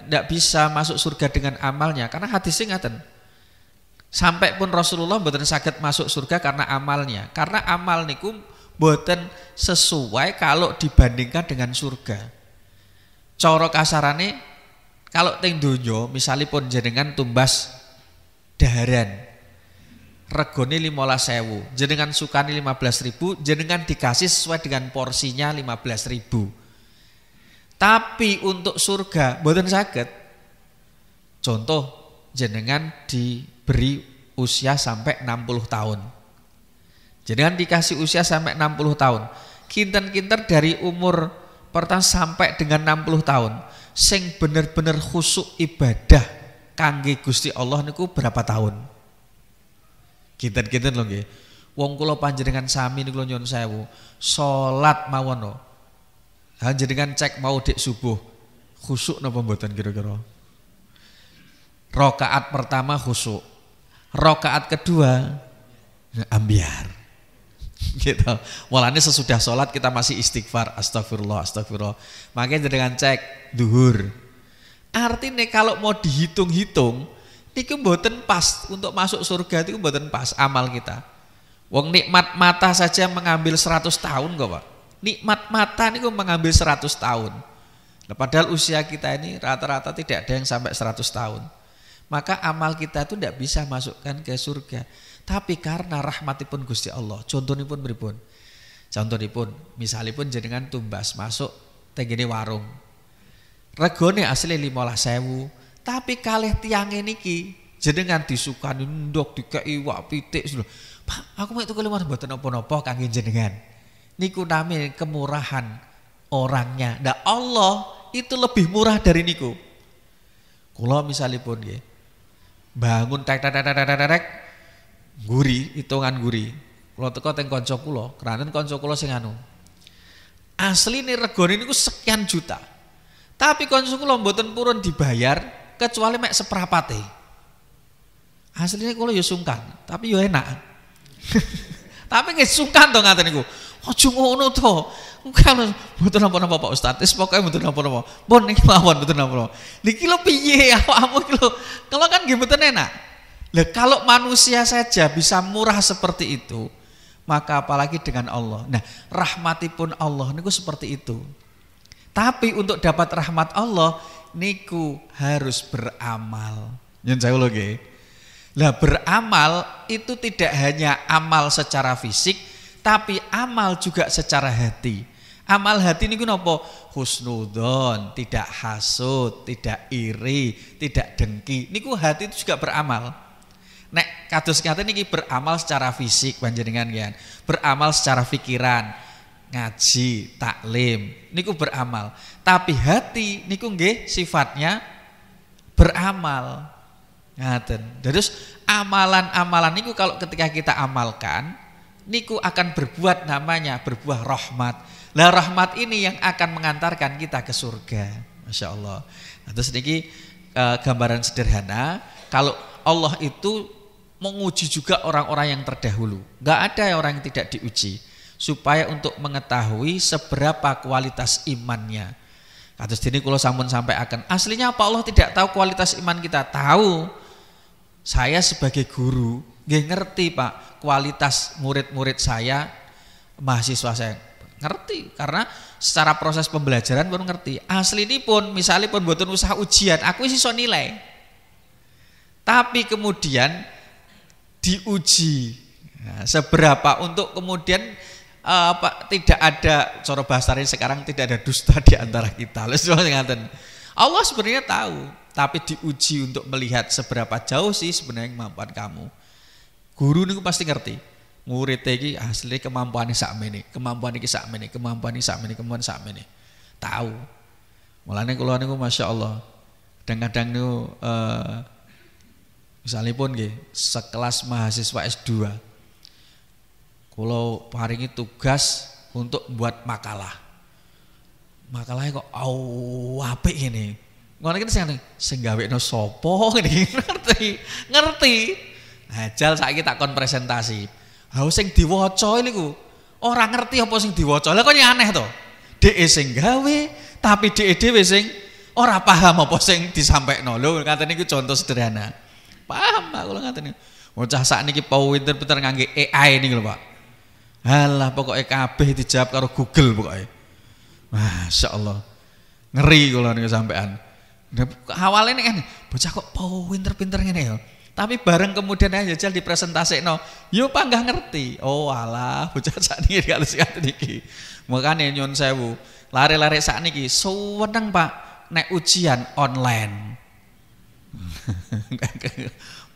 Speaker 2: ndak bisa masuk surga dengan amalnya, karena hadisnya ngaten. Sampai pun Rasulullah mboten saged masuk surga karena amalnya. Karena amal niku boten sesuai kalau dibandingkan dengan surga. Cara kasarane kalau teng donya misalipun jenengan tumbas daharan regone 15.000, jenengan sukani 15.000, jenengan dikasih sesuai dengan porsinya 15.000. Tapi untuk surga boten saged. Contoh jenengan diberi usia sampai 60 tahun. Jenengan dikasih usia sampai 60 tahun. Kinten-kinten dari umur pertama sampai dengan 60 tahun. Sing bener-bener khusyuk ibadah kangge Gusti Allah niku berapa tahun? Kinten-kinten lho nggih. Wong kula panjenengan sami niku nyuwun sewu. Salat mawon lho. Ha jenengan cek mau dik subuh. Khusyuk napa mboten kira-kira? Rakaat pertama khusyuk. Rakaat kedua ambiar. Gitu. Walane sesudah sholat kita masih istighfar, astagfirullah. Makanya dengan cek duhur. Artinya kalau mau dihitung-hitung, niku mboten pas untuk masuk surga itu mboten pas amal kita. Wong nikmat mata saja mengambil 100 tahun kok Pak. Nikmat mata niku mengambil 100 tahun. Nah, padahal usia kita ini rata-rata tidak ada yang sampai 100 tahun. Maka amal kita itu tidak bisa masukkan ke surga. Tapi karena rahmatipun Gusti Allah, contohipun pripun? Contohipun, misalipun jenengan tumbas masuk tenggene warung. Regone asli 15.000, tapi kalih tiange niki jenengan disukani ndok dikei wak pitik. Pak, aku mek tuku lemar mboten napa-napa kangge jenengan. Niku namanya kemurahan orangnya. Nah, Allah itu lebih murah dari niku. Kula misalipun nggih bangun tek guri, hitungan guri. Kula teko teng kanca kula, keranten kanca kula sing anu. Asli nih regone niku sekian juta. Tapi konsul kula mboten purun dibayar kecuali mek seprapate. Asline kula ya sungkan, tapi ya enak. Tapi nggih sungkan to ngaten niku. Aja ngono to. Kalau mboten napa-napa Pak Ustaz, wis pokoke mboten napa-napa. Pun niki mawon mboten napa-napa. Niki lho piye awakmu iki lho. Kalau kan nggih mboten enak. Lah kalau manusia saja bisa murah seperti itu, maka apalagi dengan Allah. Nah, rahmatipun Allah niku seperti itu. Tapi untuk dapat rahmat Allah niku harus beramal. Yen saya lho nggih. Lah beramal itu tidak hanya amal secara fisik, tapi amal juga secara hati. Amal hati niku napa? Husnudzon, tidak hasud, tidak iri, tidak dengki. Niku hati itu juga beramal. Nek kados ngaten niki beramal secara fisik panjenengan kan. Beramal secara pikiran, ngaji, taklim, niku beramal. Tapi hati niku nggih sifatnya beramal. Ngaten. Terus amalan-amalan niku kalau ketika kita amalkan niku akan berbuat namanya berbuah rahmat. Lah rahmat ini yang akan mengantarkan kita ke surga. Masya Allah. Nah, terus niki gambaran sederhana kalau Allah itu menguji juga orang-orang yang terdahulu. Gak ada orang yang tidak diuji supaya untuk mengetahui seberapa kualitas imannya. Kados dene kula sampun sampaikan. Aslinya apa Allah tidak tahu kualitas iman kita? Tahu. Saya sebagai guru nggih ngerti Pak kualitas murid-murid saya, mahasiswa saya ngerti karena secara proses pembelajaran pun ngerti. Asli ini pun misalnya pun mboten usah ujian, aku iso nilai. Tapi kemudian diuji seberapa untuk kemudian tidak ada cara bahasanya sekarang tidak ada dusta di antara kita. Allah sebenarnya tahu, tapi diuji untuk melihat seberapa jauh sih sebenarnya kemampuan kamu. Guru niku pasti ngerti. Murid iki asli kemampuane sakmene, kemampuan iki sakmene, kemampuan iki sakmene, kemampuan sakmene. Tahu. Mulane kula niku masyaallah. Kadang-kadang niku misalipun nggih sekelas mahasiswa S2. Kula paringi tugas untuk buat makalah. Makalahnya kok apik ngene. Ngono iki sing gawekno sapa ngene ngerti. Hajal saiki tak kon presentasi. Ha sing diwaca niku ora ngerti apa sing diwaca. Lah kok aneh to. Dhek sing gawe tapi dhek dhewe sing ora paham apa sing disampaikno. Lho ngaten niku contoh sederhana. Paham Pak kula ngaten niku. Bocah sakniki pinter-pinter ngangge AI niku lho Pak. Halah pokoke kabeh dijawab karo Google pokoke. Masya Allah, ngeri kalau nih sampean. Awalnya nih kan, bocah kok pinter-pinter ngene ya. Tapi bareng kemudian aja jajal dipresentasikno, yo Pak nggak ngerti. Oh alah, bocah saat ini kalau sekat niki. Makanya nyun sewu, lari-lari saat niki, seneng Pak, nek ujian online.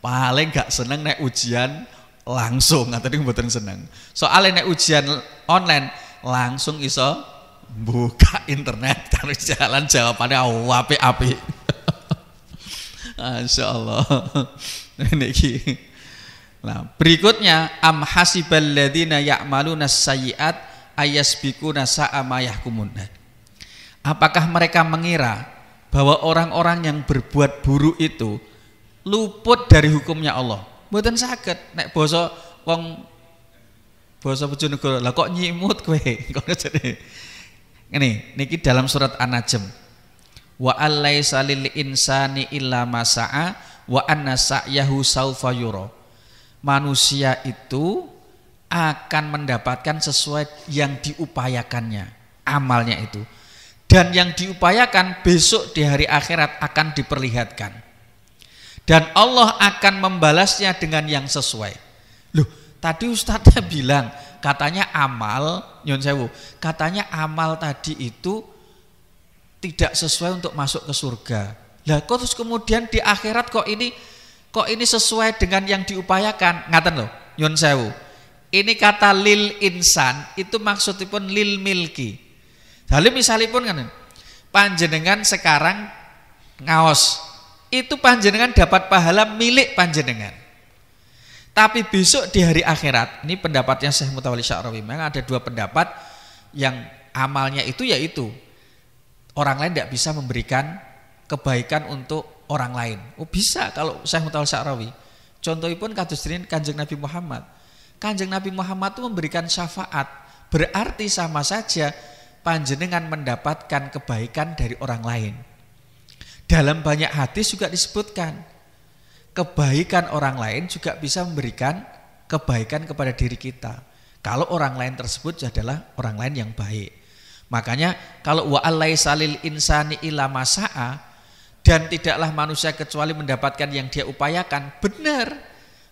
Speaker 2: Paling gak seneng nek ujian langsung, atau dia mboten seneng. Soalnya nek ujian online langsung iso buka internet kalau jalan jawabannya apik-apik. Masya Allah. Niki. Nah, berikutnya am hasibal ladzina ya'maluna sayyi'at ayasbiquna sa'a ma yahkumun. Apakah mereka mengira bahwa orang-orang yang berbuat buruk itu luput dari hukumnya Allah? Mboten saged. Nek basa wong basa Bojonegoro, lah kok nyimut kowe? Kok jane ini niki dalam surat An-Najm. Wa allaisa lil insani illa ma sa'a wa anna sa'yahu saufa yura. Manusia itu akan mendapatkan sesuai yang diupayakannya, amalnya itu. Dan yang diupayakan besok di hari akhirat akan diperlihatkan. Dan Allah akan membalasnya dengan yang sesuai. Loh, tadi Ustadznya bilang katanya amal, nyon sewu, katanya amal tadi itu tidak sesuai untuk masuk ke surga. Lah kok terus kemudian di akhirat kok ini sesuai dengan yang diupayakan? Ngaten loh, nyon sewu. Ini kata lil insan itu maksudipun lil milki. Jadi misalipun kan panjenengan sekarang ngaos, itu panjenengan dapat pahala milik panjenengan. Tapi besok di hari akhirat, ini pendapatnya Syekh Mutawalli Sya'rawi. Memang ada dua pendapat yang amalnya itu yaitu orang lain tidak bisa memberikan kebaikan untuk orang lain. Oh bisa kalau Syekh Mutawal Sya'rawi. Contohnya pun kados Kanjeng Nabi Muhammad. Kanjeng Nabi Muhammad itu memberikan syafaat. Berarti sama saja panjenengan mendapatkan kebaikan dari orang lain. Dalam banyak hadis juga disebutkan kebaikan orang lain juga bisa memberikan kebaikan kepada diri kita. Kalau orang lain tersebut adalah orang lain yang baik. Makanya kalau wa alaisa lil insani illa masa'a, dan tidaklah manusia kecuali mendapatkan yang dia upayakan. Benar.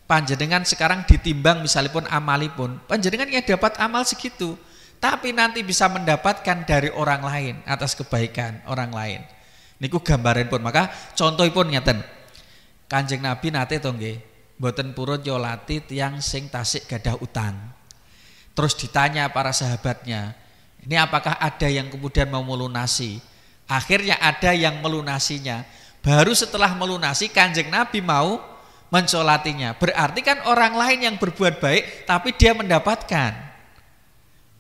Speaker 2: Panjenengan sekarang ditimbang misalipun amalipun, panjenengan ya dapat amal segitu. Tapi nanti bisa mendapatkan dari orang lain atas kebaikan orang lain. Niku gambaran pun. Maka contohipun ngeten. Kanjeng Nabi nate to nggih, mboten purun nyolati tiyang sing tasik gadah utang. Terus ditanya para sahabatnya, ini apakah ada yang kemudian mau melunasi? Akhirnya ada yang melunasinya. Baru setelah melunasi Kanjeng Nabi mau mensolatinya. Berarti kan orang lain yang berbuat baik tapi dia mendapatkan.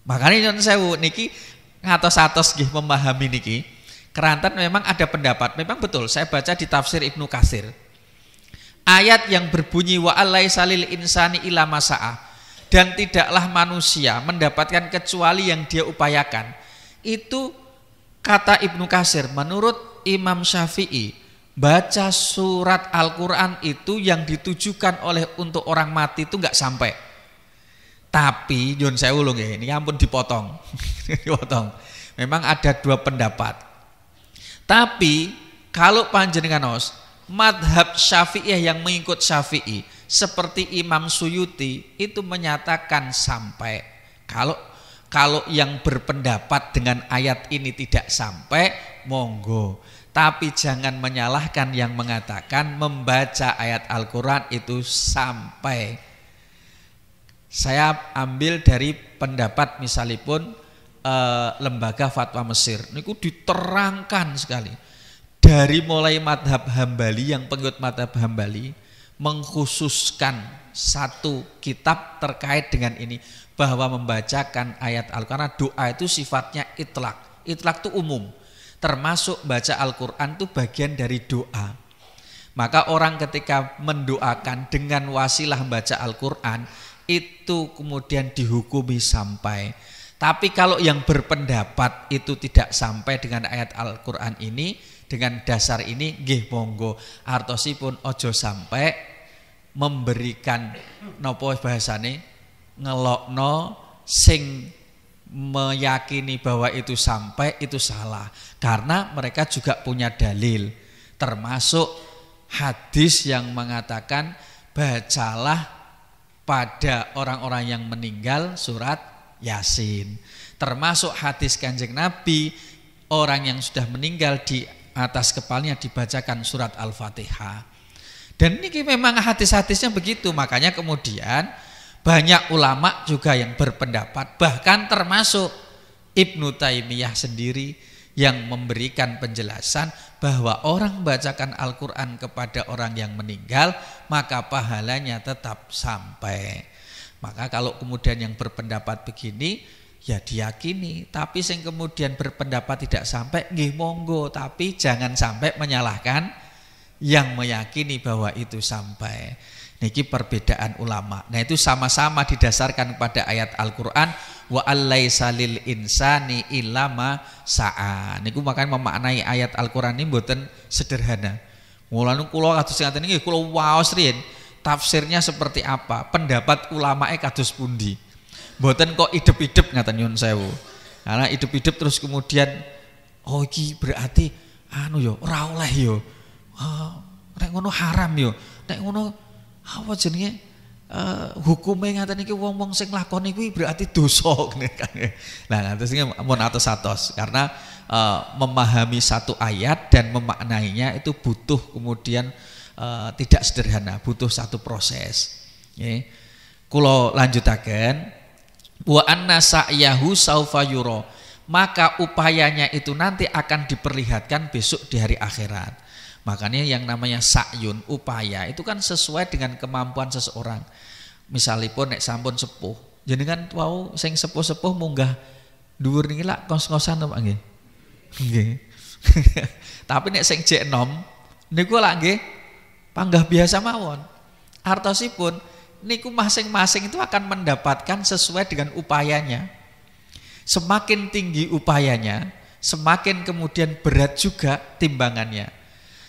Speaker 2: Makanya nyuwun sewu niki ngatos-atos nggih memahami niki. Keranten memang ada pendapat. Memang betul saya baca di tafsir Ibnu Katsir. Ayat yang berbunyi wa alaisa lil insani illa masa'a, dan tidaklah manusia mendapatkan kecuali yang dia upayakan. Itu kata Ibnu Katsir, menurut Imam Syafi'i, baca surat Al-Quran itu yang ditujukan oleh untuk orang mati itu enggak sampai. Tapi Yun saya ulung ya, ini ampun dipotong. Dipotong. Memang ada dua pendapat. Tapi kalau panjenengan madhab Syafi'iyah yang mengikut Syafi'i seperti Imam Suyuti itu menyatakan sampai. Kalau yang berpendapat dengan ayat ini tidak sampai, monggo. Tapi jangan menyalahkan yang mengatakan membaca ayat Al-Quran itu sampai. Saya ambil dari pendapat misalipun lembaga fatwa Mesir. Niku diterangkan sekali. Dari mulai madhab Hambali, yang pengikut madhab Hambali mengkhususkan satu kitab terkait dengan ini, bahwa membacakan ayat Al-Quran, doa itu sifatnya itlak. Itlak itu umum, termasuk baca Al-Quran itu bagian dari doa. Maka orang ketika mendoakan dengan wasilah baca Al-Quran itu kemudian dihukumi sampai. Tapi kalau yang berpendapat itu tidak sampai dengan ayat Al-Quran ini, dengan dasar ini nggih monggo, artosipun ojo sampai memberikan nopo bahasane ngelokno sing meyakini bahwa itu sampai itu salah, karena mereka juga punya dalil, termasuk hadis yang mengatakan bacalah pada orang-orang yang meninggal surat Yasin, termasuk hadis Kanjeng Nabi orang yang sudah meninggal di atas kepalanya dibacakan surat Al-Fatihah. Dan ini memang hadis-hadisnya begitu. Makanya kemudian banyak ulama juga yang berpendapat, bahkan termasuk Ibnu Taimiyah sendiri yang memberikan penjelasan bahwa orang membacakan Al-Quran kepada orang yang meninggal maka pahalanya tetap sampai. Maka kalau kemudian yang berpendapat begini ya diyakini, tapi yang kemudian berpendapat tidak sampai nggih monggo, tapi jangan sampai menyalahkan yang meyakini bahwa itu sampai. Niki perbedaan ulama. Nah itu sama-sama didasarkan pada ayat Al-Quran wa alaisa lil insani illa ma sa'a. Niku makanya memaknai ayat Al-Quran ini mboten sederhana. Mulane kula kados ngaten niki kula waos riyen tafsirnya seperti apa, pendapat ulamae kados pundi. Mboten kok idep-idep ngaten nyun sewu. Karena idep-idep terus kemudian oh iki berarti anu yo ora oleh yo. Nek ngono haram yo. Nek ngono apa jenenge hukume ngaten iki wong-wong sing lakoni kuwi berarti dosa ngene kan. Nah, ngaten iki mun atos-atos karena memahami satu ayat dan memaknainya itu butuh kemudian tidak sederhana, butuh satu proses. Nggih. Kula lanjutaken wa anna sa'yahu saufa yura, maka upayanya itu nanti akan diperlihatkan besok di hari akhirat. Makanya yang namanya sa'yun, upaya itu kan sesuai dengan kemampuan seseorang. Misalipun nek sampun sepuh, jenengan wau sing sepuh-sepuh munggah Dhuwur niki lak kos-kosan to Pak nggih. Nggih. Tapi nek sing jek enom niku lak nggih panggah biasa mawon. Artosipun niku masing-masing itu akan mendapatkan sesuai dengan upayanya. Semakin tinggi upayanya, semakin kemudian berat juga timbangannya.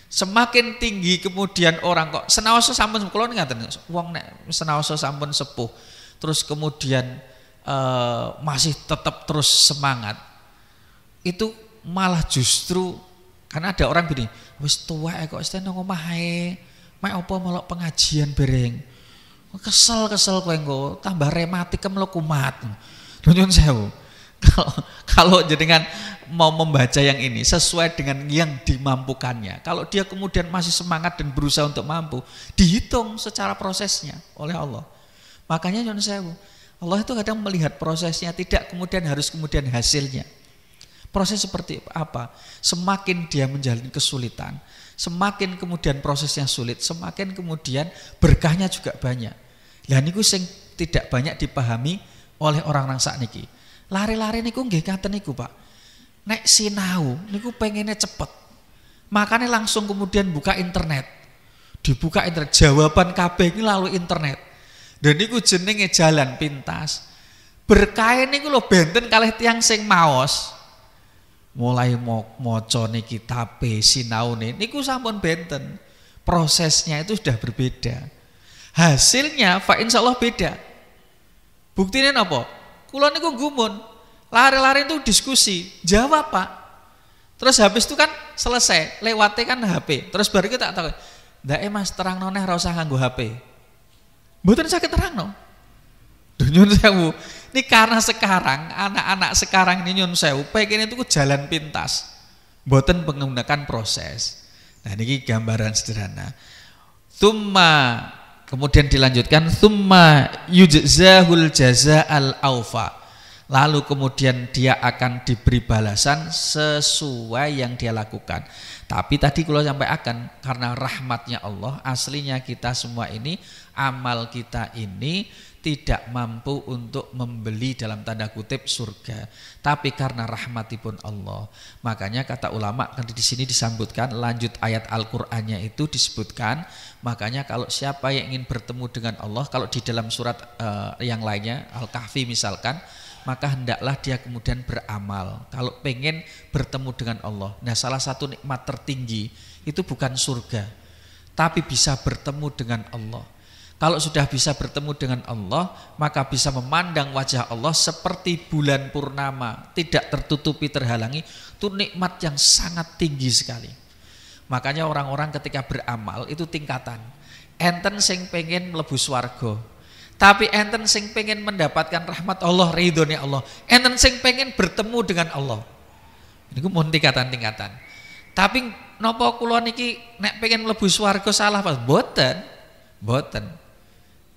Speaker 2: Semakin tinggi kemudian orang kok senaoso sampun kula ngaten wong nek senaoso sampun sepuh terus kemudian masih tetap terus semangat, itu malah justru karena ada orang gini, wis tuwek kok wis nang omah ae, mek apa melok pengajian bereng. Kesel kowe engko tambah rematik kemlo kumat. Nyun sewu. Kalau jenengan mau membaca yang ini sesuai dengan yang dimampukannya, kalau dia kemudian masih semangat dan berusaha untuk mampu, dihitung secara prosesnya oleh Allah. Makanya nyun sewu, Allah itu kadang melihat prosesnya, tidak kemudian harus kemudian hasilnya. Proses seperti apa? Semakin dia menjalani kesulitan, semakin kemudian prosesnya sulit, semakin kemudian berkahnya juga banyak. Lah niku sing tidak banyak dipahami oleh orang-orang sakniki. Lari-lari niku nggih ngaten niku, Pak. Nek sinau niku pengennya cepet. Makanya langsung kemudian buka internet. Dibuka internet, jawaban kabeh ini lalu internet. Dan niku jenenge jalan pintas. Berkah niku lho benten kalih tiyang sing maos. Mulai maca niki kitabe sinaune niku sampun benten. Prosesnya itu sudah berbeda. Hasilnya fa insyaallah beda. Buktinya apa? Kula niku gumun. Lari-lari itu diskusi, jawab Pak. Terus habis itu kan selesai, lewatnya kan HP. Terus baru kita tahu, ndak Mas terang noneh ora usah nganggo HP. Mboten sakit terangno. Nyun sewu. Ini karena sekarang anak-anak sekarang ini nyun sewu pengen itu jalan pintas. Mboten menggunakan proses. Nah ini gambaran sederhana. Tsumma kemudian dilanjutkan tsumma yujzahul jazaa'al aufa. Lalu kemudian dia akan diberi balasan sesuai yang dia lakukan. Tapi tadi kalau sampai akan karena rahmatnya Allah, aslinya kita semua ini, amal kita ini tidak mampu untuk membeli dalam tanda kutip surga. Tapi karena rahmatipun Allah, makanya kata ulama kan di sini disambutkan lanjut ayat Al-Qur'annya itu disebutkan, makanya kalau siapa yang ingin bertemu dengan Allah, kalau di dalam surat yang lainnya Al-Kahfi misalkan, maka hendaklah dia kemudian beramal kalau pengen bertemu dengan Allah. Nah salah satu nikmat tertinggi itu bukan surga, tapi bisa bertemu dengan Allah. Kalau sudah bisa bertemu dengan Allah, maka bisa memandang wajah Allah seperti bulan purnama, tidak tertutupi, terhalangi. Itu nikmat yang sangat tinggi sekali. Makanya orang-orang ketika beramal itu tingkatan. Enten sing pengen mlebu swarga, tapi enten sing pengen mendapatkan rahmat Allah, ridhonya Allah. Enten sing pengen bertemu dengan Allah. Ini ku mun tingkatan-tingkatan. Tapi napa kula niki nek pengen mlebu swarga salah Pak? Mboten.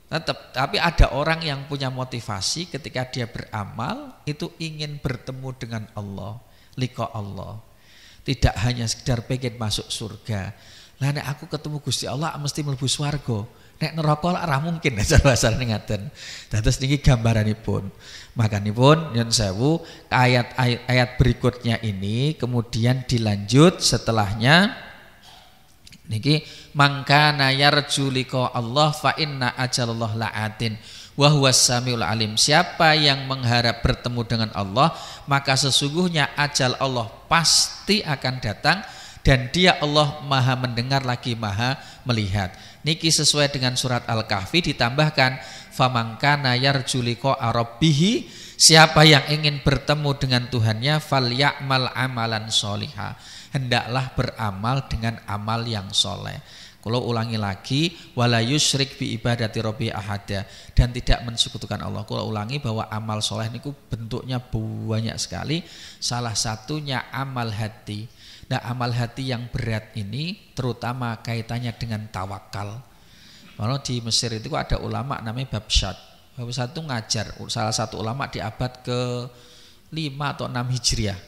Speaker 2: Tetap, tapi ada orang yang punya motivasi ketika dia beramal itu ingin bertemu dengan Allah, liqa Allah. Tidak hanya sekedar pengen masuk surga. Lah nek aku ketemu Gusti Allah mesti mlebu swarga. Nek neraka ora mungkin asal-asal ngaten. Dados niki gambaranipun. Makanipun nyun sewu ayat berikutnya ini kemudian dilanjut setelahnya niki mangkana yarju liqa Allah fa inna ajalallah la'atin wa huwas samiul alim. Siapa yang mengharap bertemu dengan Allah, maka sesungguhnya ajal Allah pasti akan datang dan dia Allah Maha mendengar lagi Maha melihat. Niki sesuai dengan surat Al-Kahfi ditambahkan famangkana yarju liqa rabbih, siapa yang ingin bertemu dengan Tuhannya falyamal amalan sholihah, hendaklah beramal dengan amal yang soleh. Kalau ulangi lagi, wala yusyrik bi ibadati rabbi ahada, dan tidak mensekutukan Allah. Kalau ulangi bahwa amal soleh ini bentuknya banyak sekali. Salah satunya amal hati. Nah amal hati yang berat ini terutama kaitannya dengan tawakal. Kalau di Mesir itu ada ulama namanya Babsyad. Babsyad itu ngajar, salah satu ulama di abad ke-5 atau 6 Hijriah.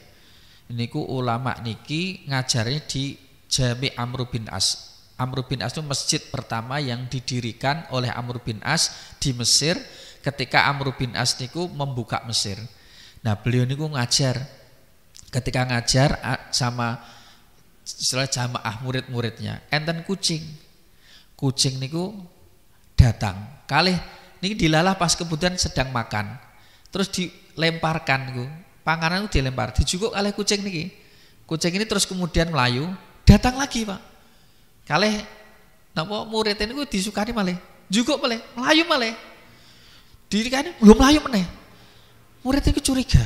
Speaker 2: Niku ulama niki ngajarnya di Jami Amr bin As. Amr bin As itu masjid pertama yang didirikan oleh Amr bin As di Mesir ketika Amr bin As niku membuka Mesir. Nah, beliau niku ngajar. Ketika ngajar sama istilah jamaah murid-muridnya, enten kucing. Kucing niku datang. Kalih niki dilalah pas kemudian sedang makan. Terus dilemparkan niku. Panganan itu dilempar, dijukuk oleh kucing niki. Kucing ini terus kemudian melayu, datang lagi, Pak. Kalih napa murid niku disukani malih. Jukuk malih, melayu malih. Dirikane belum melayu meneh. Murid niku curiga.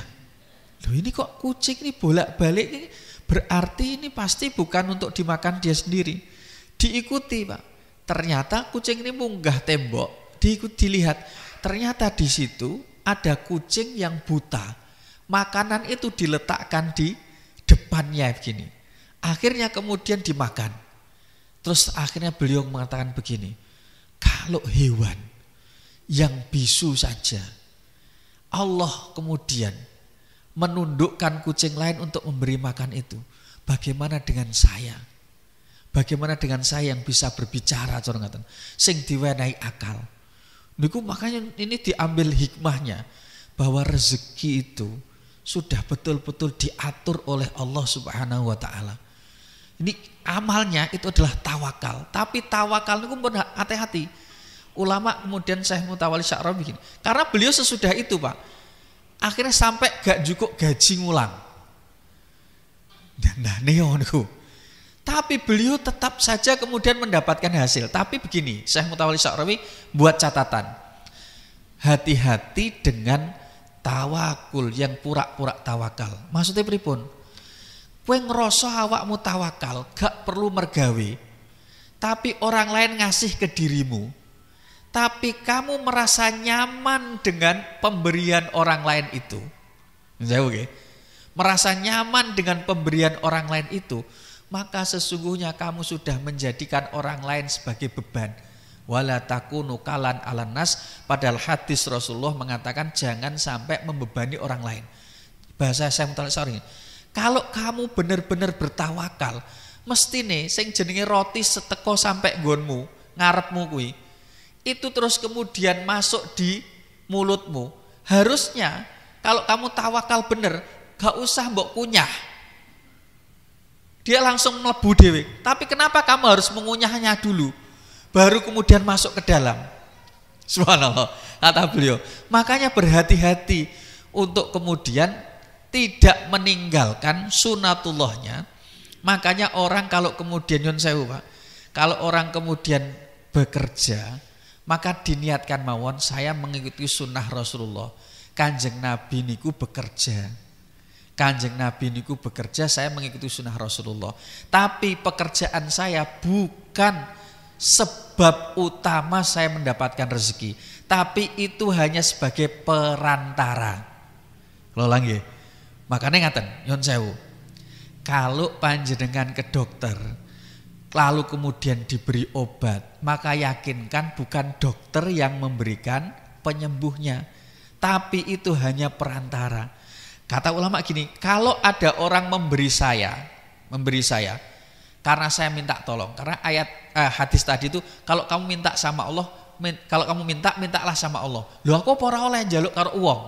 Speaker 2: Loh, ini kok kucing ini bolak-balik ini, berarti ini pasti bukan untuk dimakan dia sendiri. Diikuti, Pak. Ternyata kucing ini munggah tembok, dilihat. Ternyata di situ ada kucing yang buta. Makanan itu diletakkan di depannya begini. Akhirnya kemudian dimakan. Terus akhirnya beliau mengatakan begini, kalau hewan yang bisu saja Allah kemudian menundukkan kucing lain untuk memberi makan itu, bagaimana dengan saya? Bagaimana dengan saya yang bisa berbicara, sing diwenehi akal? Niku makanya ini diambil hikmahnya bahwa rezeki itu sudah betul-betul diatur oleh Allah Subhanahu wa taala. Ini amalnya itu adalah tawakal, tapi tawakal niku pun hati-hati. Ulama kemudian Syekh Mutawalli Sya'rawi begini, karena beliau sesudah itu, Pak, akhirnya sampai gak cukup gaji ngulang. Nah, niku. Tapi beliau tetap saja kemudian mendapatkan hasil. Tapi begini, Syekh Mutawalli Sya'rawi buat catatan. Hati-hati dengan tawakul yang pura-pura tawakal. Maksudnya pripun? Kowe ngrasa awakmu tawakal, gak perlu mergawe. Tapi orang lain ngasih ke dirimu. Tapi kamu merasa nyaman dengan pemberian orang lain itu. Merasa nyaman dengan pemberian orang lain itu, maka sesungguhnya kamu sudah menjadikan orang lain sebagai beban. Wala takunu kalan alan nas, padahal hadis Rasulullah mengatakan jangan sampai membebani orang lain. Bahasa saya sorry. Kalau kamu benar-benar bertawakal, mesti nih sing jenenge roti seteko sampai nggonmu, ngarepmu kuwi, itu terus kemudian masuk di mulutmu. Harusnya kalau kamu tawakal bener, gak usah mbok kunyah. Dia langsung mlebu dhewe. Tapi kenapa kamu harus mengunyahnya dulu, baru kemudian masuk ke dalam? Subhanallah, kata beliau. Makanya berhati-hati untuk kemudian tidak meninggalkan sunatullahnya. Makanya orang kalau kemudian nyun sewu, Pak, kalau orang kemudian bekerja, maka diniatkan mawon saya mengikuti sunnah Rasulullah. Kanjeng Nabi niku bekerja. Kanjeng Nabi niku bekerja, saya mengikuti sunnah Rasulullah. Tapi pekerjaan saya bukan sebab utama saya mendapatkan rezeki. Tapi itu hanya sebagai perantara. Kalau lagi, makanya ngaten, nyun sewu. Kalau panjenengan ke dokter, lalu kemudian diberi obat, maka yakinkan bukan dokter yang memberikan penyembuhnya, tapi itu hanya perantara. Kata ulama gini, kalau ada orang memberi saya, karena saya minta tolong, karena ayat hadis tadi itu, kalau kamu minta sama Allah, kalau kamu mintalah sama Allah. Loh, aku ora oleh njaluk karo uang.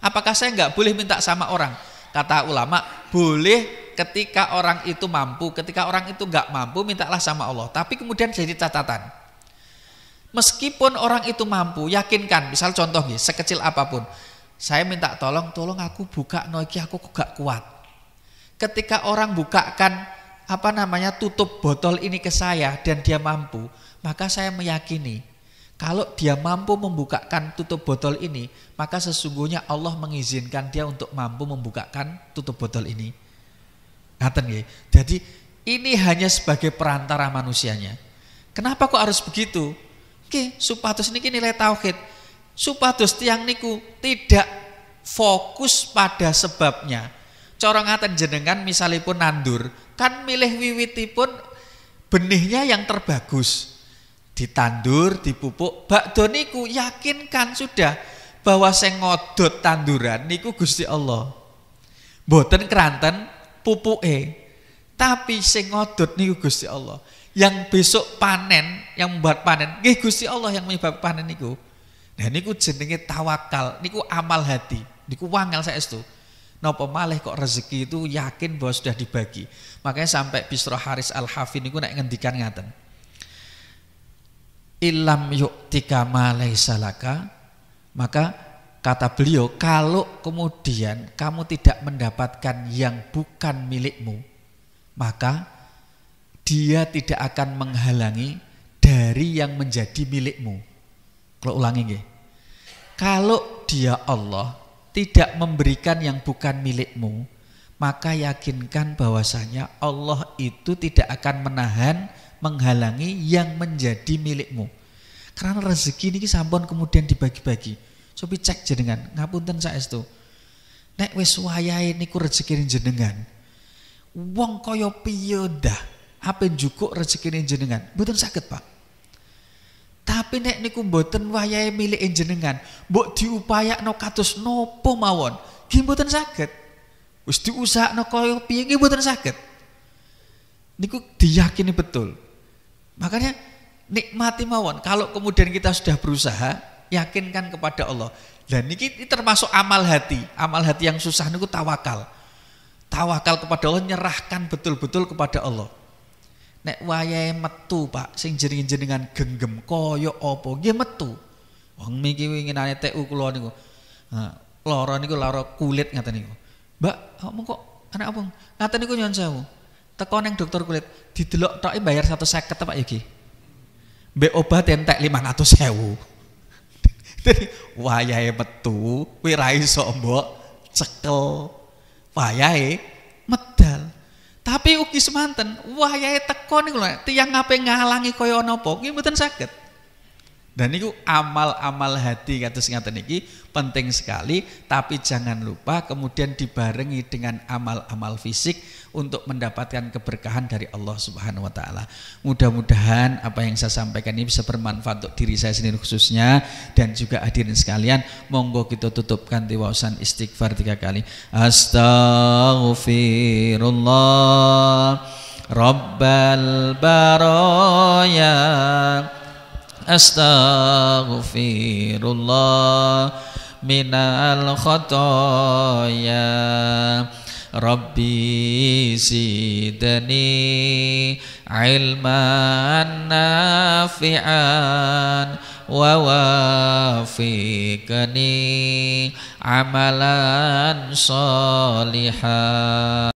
Speaker 2: Apakah saya nggak boleh minta sama orang? Kata ulama, boleh ketika orang itu mampu, ketika orang itu nggak mampu, mintalah sama Allah. Tapi kemudian jadi catatan, meskipun orang itu mampu, yakinkan. Misal contoh nih, sekecil apapun, saya minta tolong aku buka noiki, aku gak kuat. Ketika orang bukakan tutup botol ini ke saya dan dia mampu, maka saya meyakini kalau dia mampu membukakan tutup botol ini, maka sesungguhnya Allah mengizinkan dia untuk mampu membukakan tutup botol ini. Ngaten nggih. Jadi ini hanya sebagai perantara manusianya. Kenapa kok harus begitu? Oke, supados niki nilai tauhid. Supados tiang niku tidak fokus pada sebabnya. Cara ngaten jenengan misalipun nandur, kan milih wiwitipun benihnya yang terbagus. Ditandur, dipupuk, bakdo niku yakinkan sudah bahwa sing ngodot tanduran niku Gusti Allah. Mboten keranten pupuke, tapi sing ngodot niku Gusti Allah. Yang besok panen, yang membuat panen nggih Gusti Allah yang menyebab panen niku. Nah niku jenenge tawakal, niku amal hati. Niku wangel saestu. Napa malih kok rezeki itu yakin bahwa sudah dibagi. Makanya sampai Bisra Haris Al-Hafi niku nek ngendikan ngaten. Ilam yu'tika ma laisa laka, maka kata beliau, kalau kemudian kamu tidak mendapatkan yang bukan milikmu, maka dia tidak akan menghalangi dari yang menjadi milikmu. Kalau ulangi nggih. Kalau dia Allah tidak memberikan yang bukan milikmu, maka yakinkan bahwasanya Allah itu tidak akan menghalangi yang menjadi milikmu. Karena rezeki ini sampun kemudian dibagi-bagi. Coba cek jenengan, ngapunten saestu. Nek wis wayahe niku rezekine jenengan. Wong kaya piye dah ape njukuk rezekine jenengan? Mboten saged, Pak. Tapi nek niku mboten wayahe milike jenengan, mbok diupayakno kados napa mawon, nggih mboten saged. Wis diusahakno kaya piye nggih mboten saged. Niku diyakini betul. Makanya nikmati mawon. Kalau kemudian kita sudah berusaha, yakinkan kepada Allah. Dan ini termasuk amal hati. Amal hati yang susah niku tawakal. Tawakal kepada Allah, nyerahkan betul-betul kepada Allah. Nek wayahe metu, Pak, sing jenengan genggem kaya apa nggih metu. Wong niki winginane TU kula niku. Lara niku lara kulit ngaten niku. Mbak, kamu kok anak apa? Ngaten niku nyuwun sewu. Teko ning dokter kulit, didelok toke bayar 150 Pak iki. Mbek obat entek 500.000. Dadi wayahe metu, kuwi ra iso mbok cekel. Wayahe medal. Tapi ugi semanten, wayahe teko niku lho, tiyang ngape ngalangi kaya napa, nggih mboten saged. Dan niku amal-amal hati kados ngaten iki penting sekali, tapi jangan lupa kemudian dibarengi dengan amal-amal fisik untuk mendapatkan keberkahan dari Allah Subhanahu wa taala. Mudah-mudahan apa yang saya sampaikan ini bisa bermanfaat untuk diri saya sendiri khususnya dan juga hadirin sekalian. Monggo kita tutupkan wawasan istighfar 3 kali. Astaghfirullah Rabbal baraya. Astaghfirullah minal khotoya. Rabbi zidni ilman nafi'an wa wafiqni amalan sholihan.